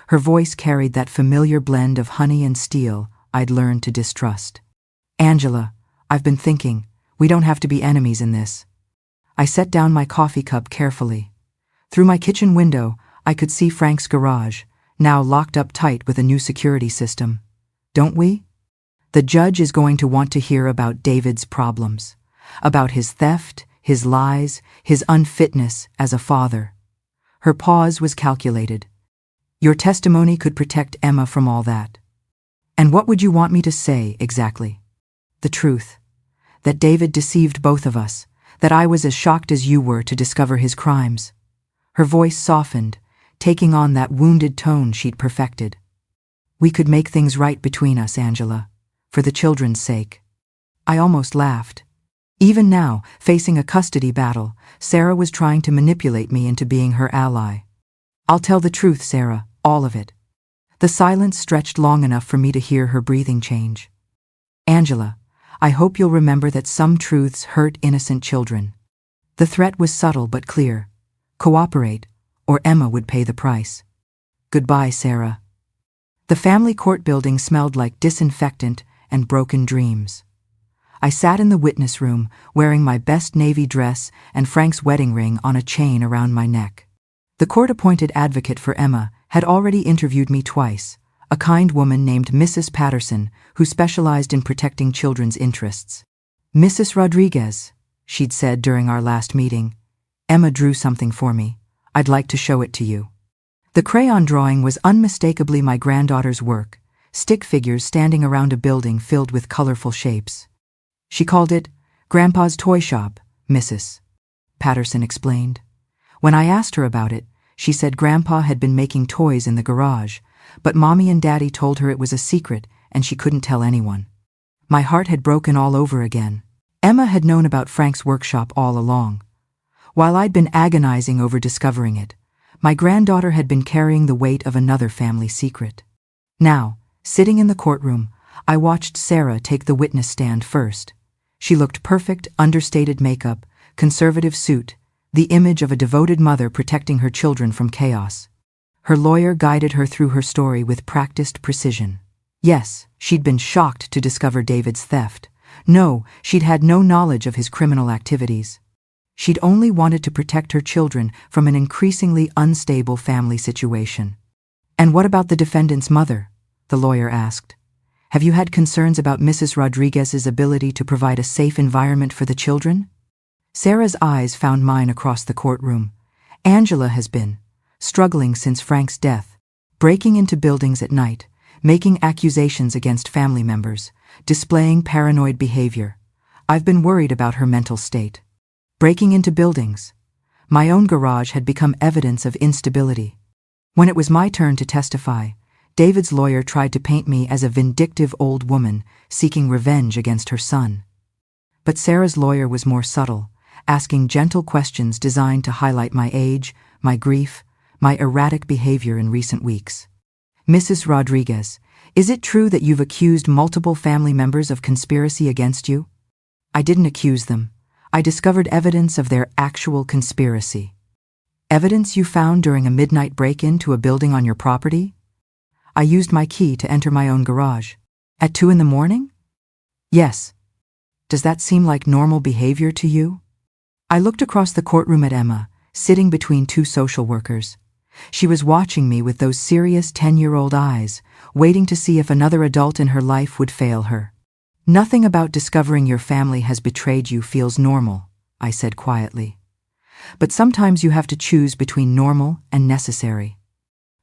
Her voice carried that familiar blend of honey and steel I'd learned to distrust. "Angela, I've been thinking, we don't have to be enemies in this." I set down my coffee cup carefully. Through my kitchen window, I could see Frank's garage, now locked up tight with a new security system. "Don't we? The judge is going to want to hear about David's problems, about his theft, his lies, his unfitness as a father." Her pause was calculated. "Your testimony could protect Emma from all that." "And what would you want me to say, exactly?" "The truth. That David deceived both of us, that I was as shocked as you were to discover his crimes." Her voice softened, taking on that wounded tone she'd perfected. "We could make things right between us, Angela, for the children's sake." I almost laughed. Even now, facing a custody battle, Sarah was trying to manipulate me into being her ally. "I'll tell the truth, Sarah, all of it." The silence stretched long enough for me to hear her breathing change. "Angela, I hope you'll remember that some truths hurt innocent children." The threat was subtle but clear. Cooperate, or Emma would pay the price. "Goodbye, Sarah." The family court building smelled like disinfectant and broken dreams. I sat in the witness room, wearing my best navy dress and Frank's wedding ring on a chain around my neck. The court-appointed advocate for Emma had already interviewed me twice, a kind woman named Mrs. Patterson who specialized in protecting children's interests. "Mrs. Rodriguez," she'd said during our last meeting, "Emma drew something for me. I'd like to show it to you." The crayon drawing was unmistakably my granddaughter's work, stick figures standing around a building filled with colorful shapes. "She called it Grandpa's Toy Shop, Mrs. Patterson explained. When I asked her about it, she said Grandpa had been making toys in the garage, but Mommy and Daddy told her it was a secret and she couldn't tell anyone. My heart had broken all over again. Emma had known about Frank's workshop all along. While I'd been agonizing over discovering it, my granddaughter had been carrying the weight of another family secret. Now, sitting in the courtroom, I watched Sarah take the witness stand first. She looked perfect, understated makeup, conservative suit, the image of a devoted mother protecting her children from chaos. Her lawyer guided her through her story with practiced precision. Yes, she'd been shocked to discover David's theft. No, she'd had no knowledge of his criminal activities. She'd only wanted to protect her children from an increasingly unstable family situation. "And what about the defendant's mother?" the lawyer asked. "Have you had concerns about Mrs. Rodriguez's ability to provide a safe environment for the children?" Sarah's eyes found mine across the courtroom. "Angela has been struggling since Frank's death, breaking into buildings at night, making accusations against family members, displaying paranoid behavior. I've been worried about her mental state." Breaking into buildings. My own garage had become evidence of instability. When it was my turn to testify, David's lawyer tried to paint me as a vindictive old woman seeking revenge against her son. But Sarah's lawyer was more subtle, asking gentle questions designed to highlight my age, my grief, my erratic behavior in recent weeks. "Mrs. Rodriguez, is it true that you've accused multiple family members of conspiracy against you?" "I didn't accuse them. I discovered evidence of their actual conspiracy." "Evidence you found during a midnight break-in to a building on your property?" "I used my key to enter my own garage." "At 2 a.m? "Yes." "Does that seem like normal behavior to you?" I looked across the courtroom at Emma, sitting between two social workers. She was watching me with those serious 10-year-old eyes, waiting to see if another adult in her life would fail her. "Nothing about discovering your family has betrayed you feels normal," I said quietly. "But sometimes you have to choose between normal and necessary."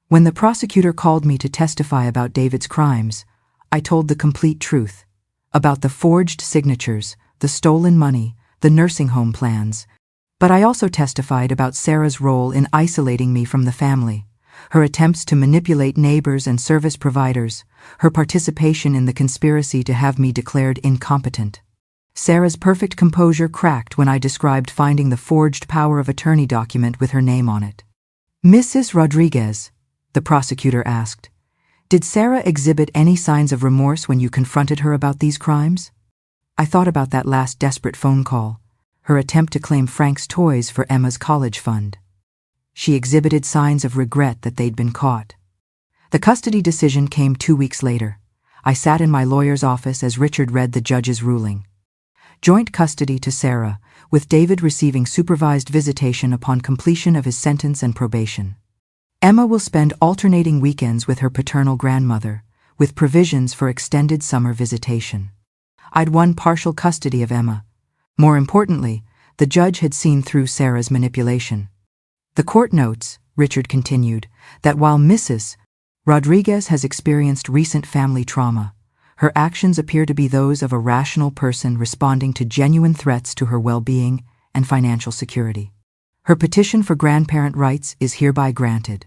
When the prosecutor called me to testify about David's crimes, I told the complete truth. About the forged signatures, the stolen money, the nursing home plans. But I also testified about Sarah's role in isolating me from the family, her attempts to manipulate neighbors and service providers, her participation in the conspiracy to have me declared incompetent. Sarah's perfect composure cracked when I described finding the forged power of attorney document with her name on it. "Mrs. Rodriguez," the prosecutor asked, "did Sarah exhibit any signs of remorse when you confronted her about these crimes?" I thought about that last desperate phone call, her attempt to claim Frank's toys for Emma's college fund. She exhibited signs of regret that they'd been caught. The custody decision came 2 weeks later. I sat in my lawyer's office as Richard read the judge's ruling. Joint custody to Sarah, with David receiving supervised visitation upon completion of his sentence and probation. Emma will spend alternating weekends with her paternal grandmother, with provisions for extended summer visitation. I'd won partial custody of Emma. More importantly, the judge had seen through Sarah's manipulation. "The court notes," Richard continued, "that while Mrs. Rodriguez has experienced recent family trauma, her actions appear to be those of a rational person responding to genuine threats to her well-being and financial security. Her petition for grandparent rights is hereby granted."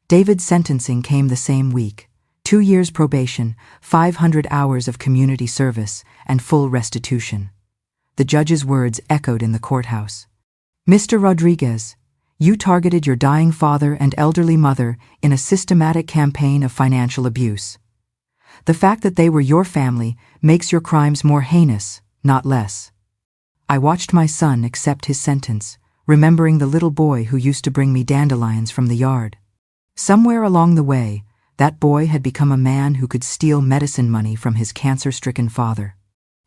David's sentencing came the same week. 2 years probation, 500 hours of community service, and full restitution. The judge's words echoed in the courthouse. "Mr. Rodriguez, you targeted your dying father and elderly mother in a systematic campaign of financial abuse. The fact that they were your family makes your crimes more heinous, not less." I watched my son accept his sentence, remembering the little boy who used to bring me dandelions from the yard. Somewhere along the way, that boy had become a man who could steal medicine money from his cancer-stricken father.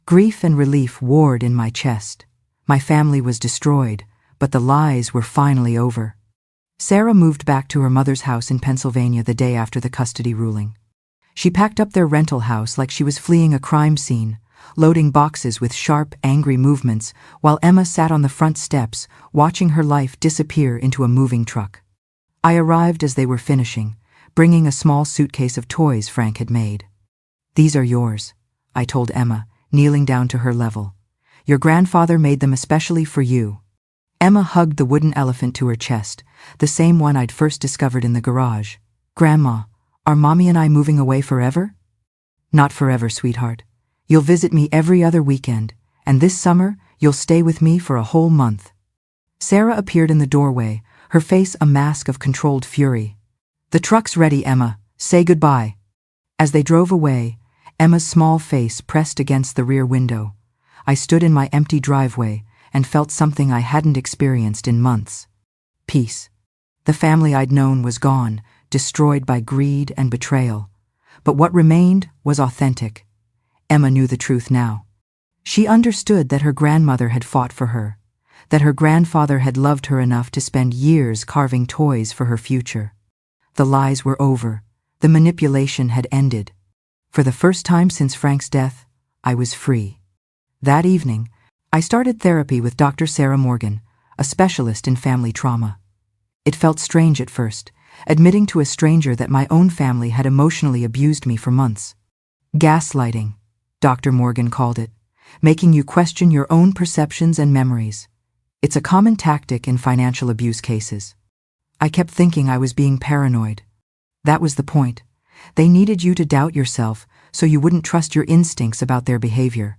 Grief and relief warred in my chest. My family was destroyed, but the lies were finally over. Sarah moved back to her mother's house in Pennsylvania the day after the custody ruling. She packed up their rental house like she was fleeing a crime scene, loading boxes with sharp, angry movements, while Emma sat on the front steps, watching her life disappear into a moving truck. I arrived as they were finishing, bringing a small suitcase of toys Frank had made. "These are yours," I told Emma, kneeling down to her level. "Your grandfather made them especially for you." Emma hugged the wooden elephant to her chest, the same one I'd first discovered in the garage. "Grandma, are Mommy and I moving away forever?" "Not forever, sweetheart. You'll visit me every other weekend, And this summer, you'll stay with me for a whole month." Sarah appeared in the doorway, her face a mask of controlled fury. "The truck's ready, Emma. Say goodbye." As they drove away, Emma's small face pressed against the rear window. I stood in my empty driveway and felt something I hadn't experienced in months. Peace. The family I'd known was gone, destroyed by greed and betrayal. But what remained was authentic. Emma knew the truth now. She understood that her grandmother had fought for her, that her grandfather had loved her enough to spend years carving toys for her future. The lies were over. The manipulation had ended. For the first time since Frank's death, I was free. That evening, I started therapy with Dr. Sarah Morgan, a specialist in family trauma. It felt strange at first, admitting to a stranger that my own family had emotionally abused me for months. Gaslighting, Dr. Morgan called it, making you question your own perceptions and memories. It's a common tactic in financial abuse cases. I kept thinking I was being paranoid. That was the point. They needed you to doubt yourself so you wouldn't trust your instincts about their behavior.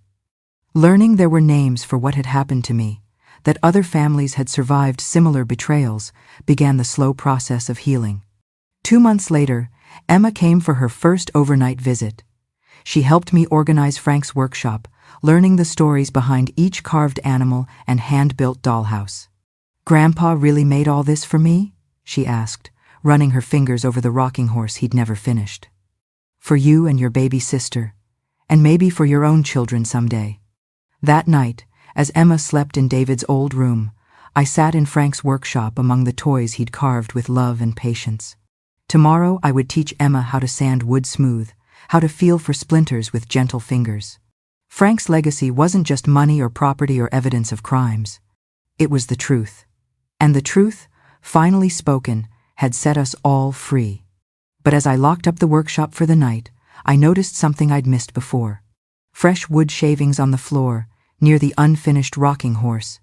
Learning there were names for what had happened to me, that other families had survived similar betrayals, began the slow process of healing. 2 months later, Emma came for her first overnight visit. She helped me organize Frank's workshop, learning the stories behind each carved animal and hand-built dollhouse. "Grandpa really made all this for me?" she asked, running her fingers over the rocking horse he'd never finished. "For you and your baby sister, and maybe for your own children someday." That night, as Emma slept in David's old room, I sat in Frank's workshop among the toys he'd carved with love and patience. Tomorrow I would teach Emma how to sand wood smooth, how to feel for splinters with gentle fingers. Frank's legacy wasn't just money or property or evidence of crimes. It was the truth. And the truth, finally spoken, had set us all free. But as I locked up the workshop for the night, I noticed something I'd missed before. Fresh wood shavings on the floor, near the unfinished rocking horse.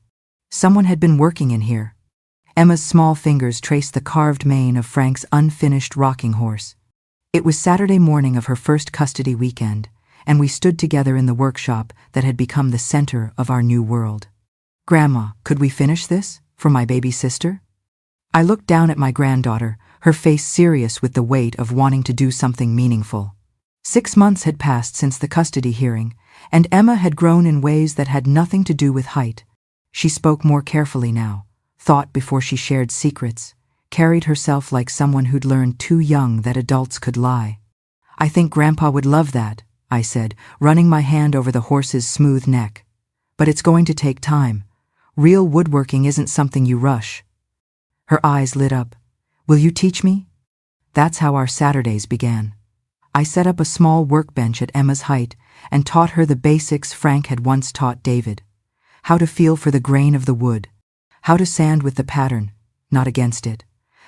Someone had been working in here. Emma's small fingers traced the carved mane of Frank's unfinished rocking horse. It was Saturday morning of her first custody weekend, and we stood together in the workshop that had become the center of our new world. "Grandma, could we finish this, for my baby sister?" I looked down at my granddaughter, her face serious with the weight of wanting to do something meaningful. 6 months had passed since the custody hearing, and Emma had grown in ways that had nothing to do with height. She spoke more carefully now, thought before she shared secrets, carried herself like someone who'd learned too young that adults could lie. "I think Grandpa would love that," I said, running my hand over the horse's smooth neck. "But it's going to take time. Real woodworking isn't something you rush." Her eyes lit up. "Will you teach me?" That's how our Saturdays began. I set up a small workbench at Emma's height and taught her the basics Frank had once taught David. How to feel for the grain of the wood. How to sand with the pattern, not against it.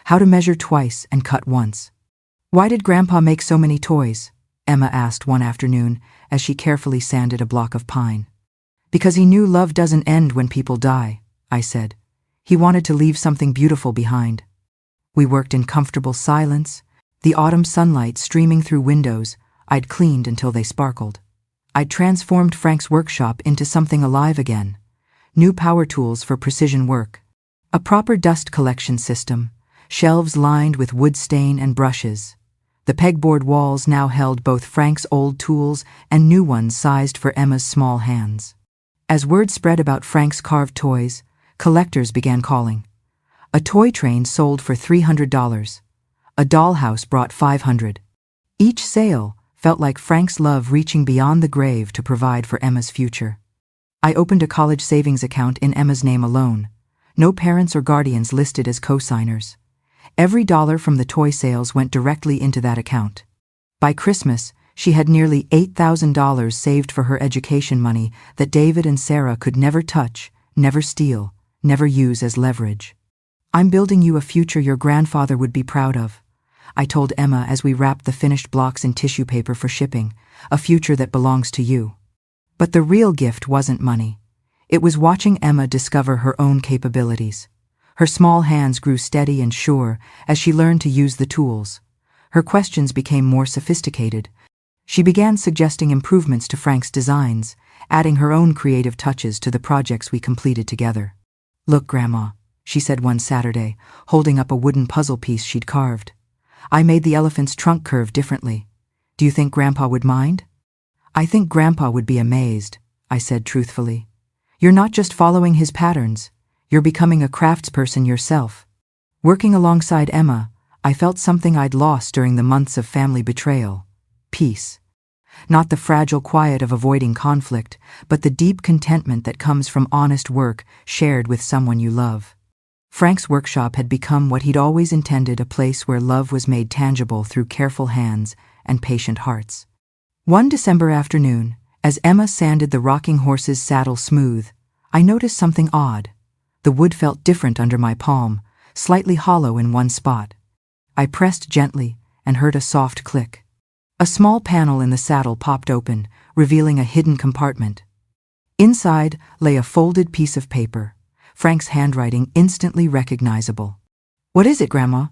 How to measure twice and cut once. "Why did Grandpa make so many toys?" Emma asked one afternoon as she carefully sanded a block of pine. "Because he knew love doesn't end when people die," I said. "He wanted to leave something beautiful behind." We worked in comfortable silence, the autumn sunlight streaming through windows I'd cleaned until they sparkled. I'd transformed Frank's workshop into something alive again. New power tools for precision work. A proper dust collection system, shelves lined with wood stain and brushes. The pegboard walls now held both Frank's old tools and new ones sized for Emma's small hands. As word spread about Frank's carved toys, collectors began calling. A toy train sold for $300. A dollhouse brought $500. Each sale felt like Frank's love reaching beyond the grave to provide for Emma's future. I opened a college savings account in Emma's name alone. No parents or guardians listed as co-signers. Every dollar from the toy sales went directly into that account. By Christmas, she had nearly $8,000 saved for her education money that David and Sarah could never touch, never steal, never use as leverage. "I'm building you a future your grandfather would be proud of," I told Emma as we wrapped the finished blocks in tissue paper for shipping, "a future that belongs to you." But the real gift wasn't money. It was watching Emma discover her own capabilities. Her small hands grew steady and sure as she learned to use the tools. Her questions became more sophisticated. She began suggesting improvements to Frank's designs, adding her own creative touches to the projects we completed together. "Look, Grandma," she said one Saturday, holding up a wooden puzzle piece she'd carved. "I made the elephant's trunk curve differently. Do you think Grandpa would mind?" "I think Grandpa would be amazed," I said truthfully. "You're not just following his patterns, you're becoming a craftsperson yourself." Working alongside Emma, I felt something I'd lost during the months of family betrayal: peace. Not the fragile quiet of avoiding conflict, but the deep contentment that comes from honest work shared with someone you love. Frank's workshop had become what he'd always intended, a place where love was made tangible through careful hands and patient hearts. One December afternoon, as Emma sanded the rocking horse's saddle smooth, I noticed something odd. The wood felt different under my palm, slightly hollow in one spot. I pressed gently and heard a soft click. A small panel in the saddle popped open, revealing a hidden compartment. Inside lay a folded piece of paper, Frank's handwriting instantly recognizable. "What is it, Grandma?"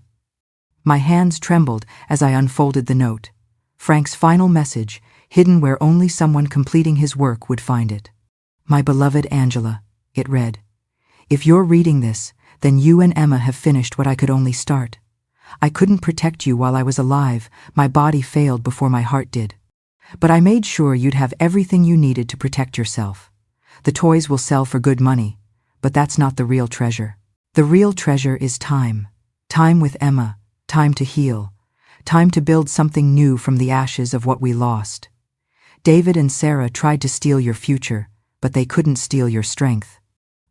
My hands trembled as I unfolded the note. Frank's final message, hidden where only someone completing his work would find it. "My beloved Angela," it read. "If you're reading this, then you and Emma have finished what I could only start. I couldn't protect you while I was alive, my body failed before my heart did. But I made sure you'd have everything you needed to protect yourself. The toys will sell for good money, but that's not the real treasure. The real treasure is time. Time with Emma, time to heal, time to build something new from the ashes of what we lost. David and Sarah tried to steal your future, but they couldn't steal your strength.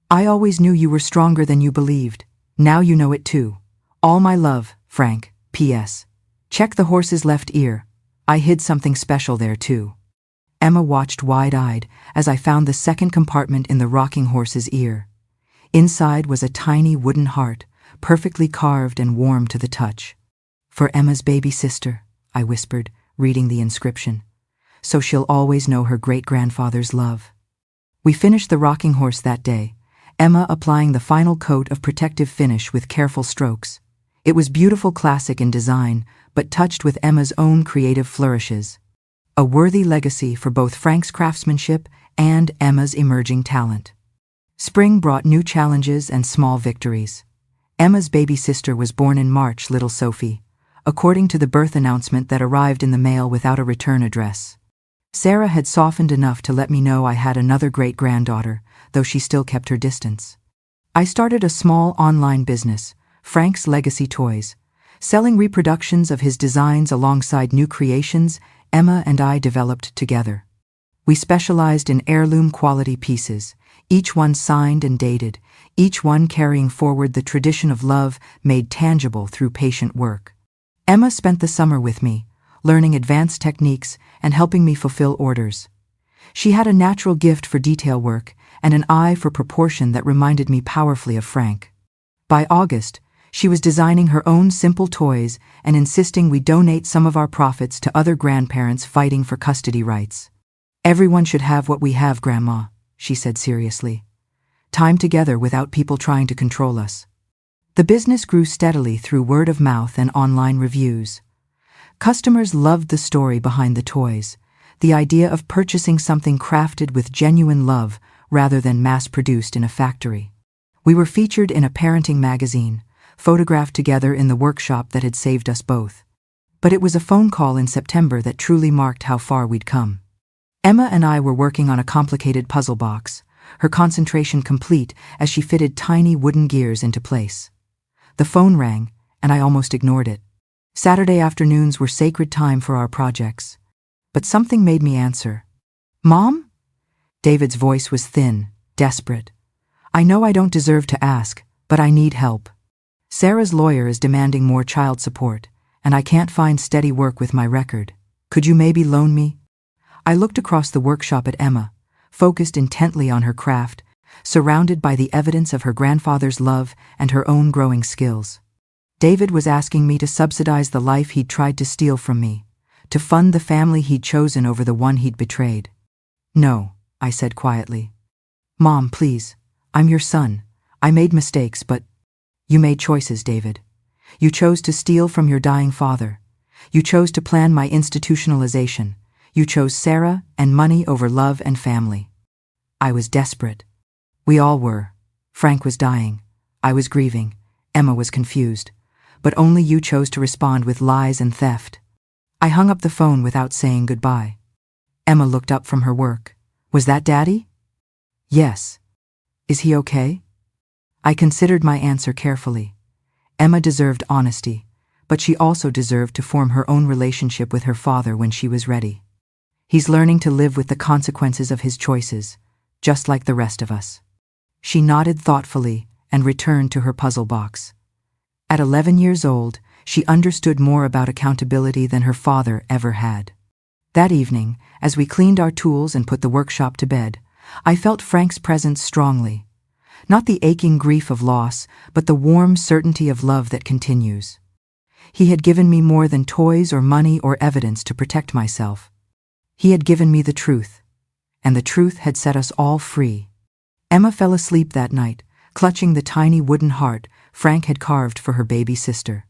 I always knew you were stronger than you believed. Now you know it too. All my love, Frank. P.S. Check the horse's left ear. I hid something special there too." Emma watched wide-eyed as I found the second compartment in the rocking horse's ear. Inside was a tiny wooden heart, perfectly carved and warm to the touch. "For Emma's baby sister," I whispered, reading the inscription. "So she'll always know her great-grandfather's love." We finished the rocking horse that day, Emma applying the final coat of protective finish with careful strokes. It was beautiful, classic in design, but touched with Emma's own creative flourishes. A worthy legacy for both Frank's craftsmanship and Emma's emerging talent. Spring brought new challenges and small victories. Emma's baby sister was born in March, little Sophie, according to the birth announcement that arrived in the mail without a return address. Sarah had softened enough to let me know I had another great-granddaughter, though she still kept her distance. I started a small online business, Frank's Legacy Toys, selling reproductions of his designs alongside new creations Emma and I developed together. We specialized in heirloom quality pieces, each one signed and dated, each one carrying forward the tradition of love made tangible through patient work. Emma spent the summer with me, learning advanced techniques and helping me fulfill orders. She had a natural gift for detail work and an eye for proportion that reminded me powerfully of Frank. By August, she was designing her own simple toys and insisting we donate some of our profits to other grandparents fighting for custody rights. "Everyone should have what we have, Grandma," she said seriously. "Time together without people trying to control us." The business grew steadily through word of mouth and online reviews. Customers loved the story behind the toys, the idea of purchasing something crafted with genuine love rather than mass-produced in a factory. We were featured in a parenting magazine, photographed together in the workshop that had saved us both. But it was a phone call in September that truly marked how far we'd come. Emma and I were working on a complicated puzzle box, her concentration complete as she fitted tiny wooden gears into place. The phone rang, and I almost ignored it. Saturday afternoons were sacred time for our projects. But something made me answer. "Mom?" David's voice was thin, desperate. "I know I don't deserve to ask, but I need help. Sarah's lawyer is demanding more child support, and I can't find steady work with my record. Could you maybe loan me?" I looked across the workshop at Emma, focused intently on her craft, surrounded by the evidence of her grandfather's love and her own growing skills. David was asking me to subsidize the life he'd tried to steal from me, to fund the family he'd chosen over the one he'd betrayed. "No," I said quietly. "Mom, please. I'm your son. I made mistakes, but you made choices, David. You chose to steal from your dying father. You chose to plan my institutionalization, You chose Sarah and money over love and family. I was desperate. We all were. Frank was dying. I was grieving. Emma was confused. But only you chose to respond with lies and theft. I hung up the phone without saying goodbye. Emma looked up from her work. Was that Daddy? Yes. Is he okay? I considered my answer carefully. Emma deserved honesty, but she also deserved to form her own relationship with her father when she was ready. He's learning to live with the consequences of his choices, just like the rest of us. She nodded thoughtfully and returned to her puzzle box. At 11 years old, she understood more about accountability than her father ever had. That evening, as we cleaned our tools and put the workshop to bed, I felt Frank's presence strongly. Not the aching grief of loss, but the warm certainty of love that continues. He had given me more than toys or money or evidence to protect myself. He had given me the truth, and the truth had set us all free. Emma fell asleep that night, clutching the tiny wooden heart Frank had carved for her baby sister.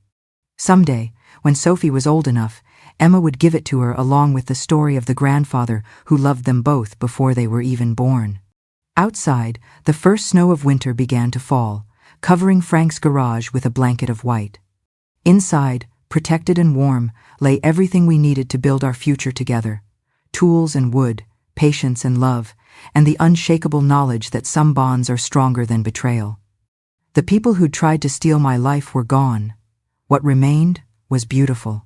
Someday, when Sophie was old enough, Emma would give it to her along with the story of the grandfather who loved them both before they were even born. Outside, the first snow of winter began to fall, covering Frank's garage with a blanket of white. Inside, protected and warm, lay everything we needed to build our future together: tools and wood, patience and love, and the unshakable knowledge that some bonds are stronger than betrayal. The people who tried to steal my life were gone. What remained was beautiful.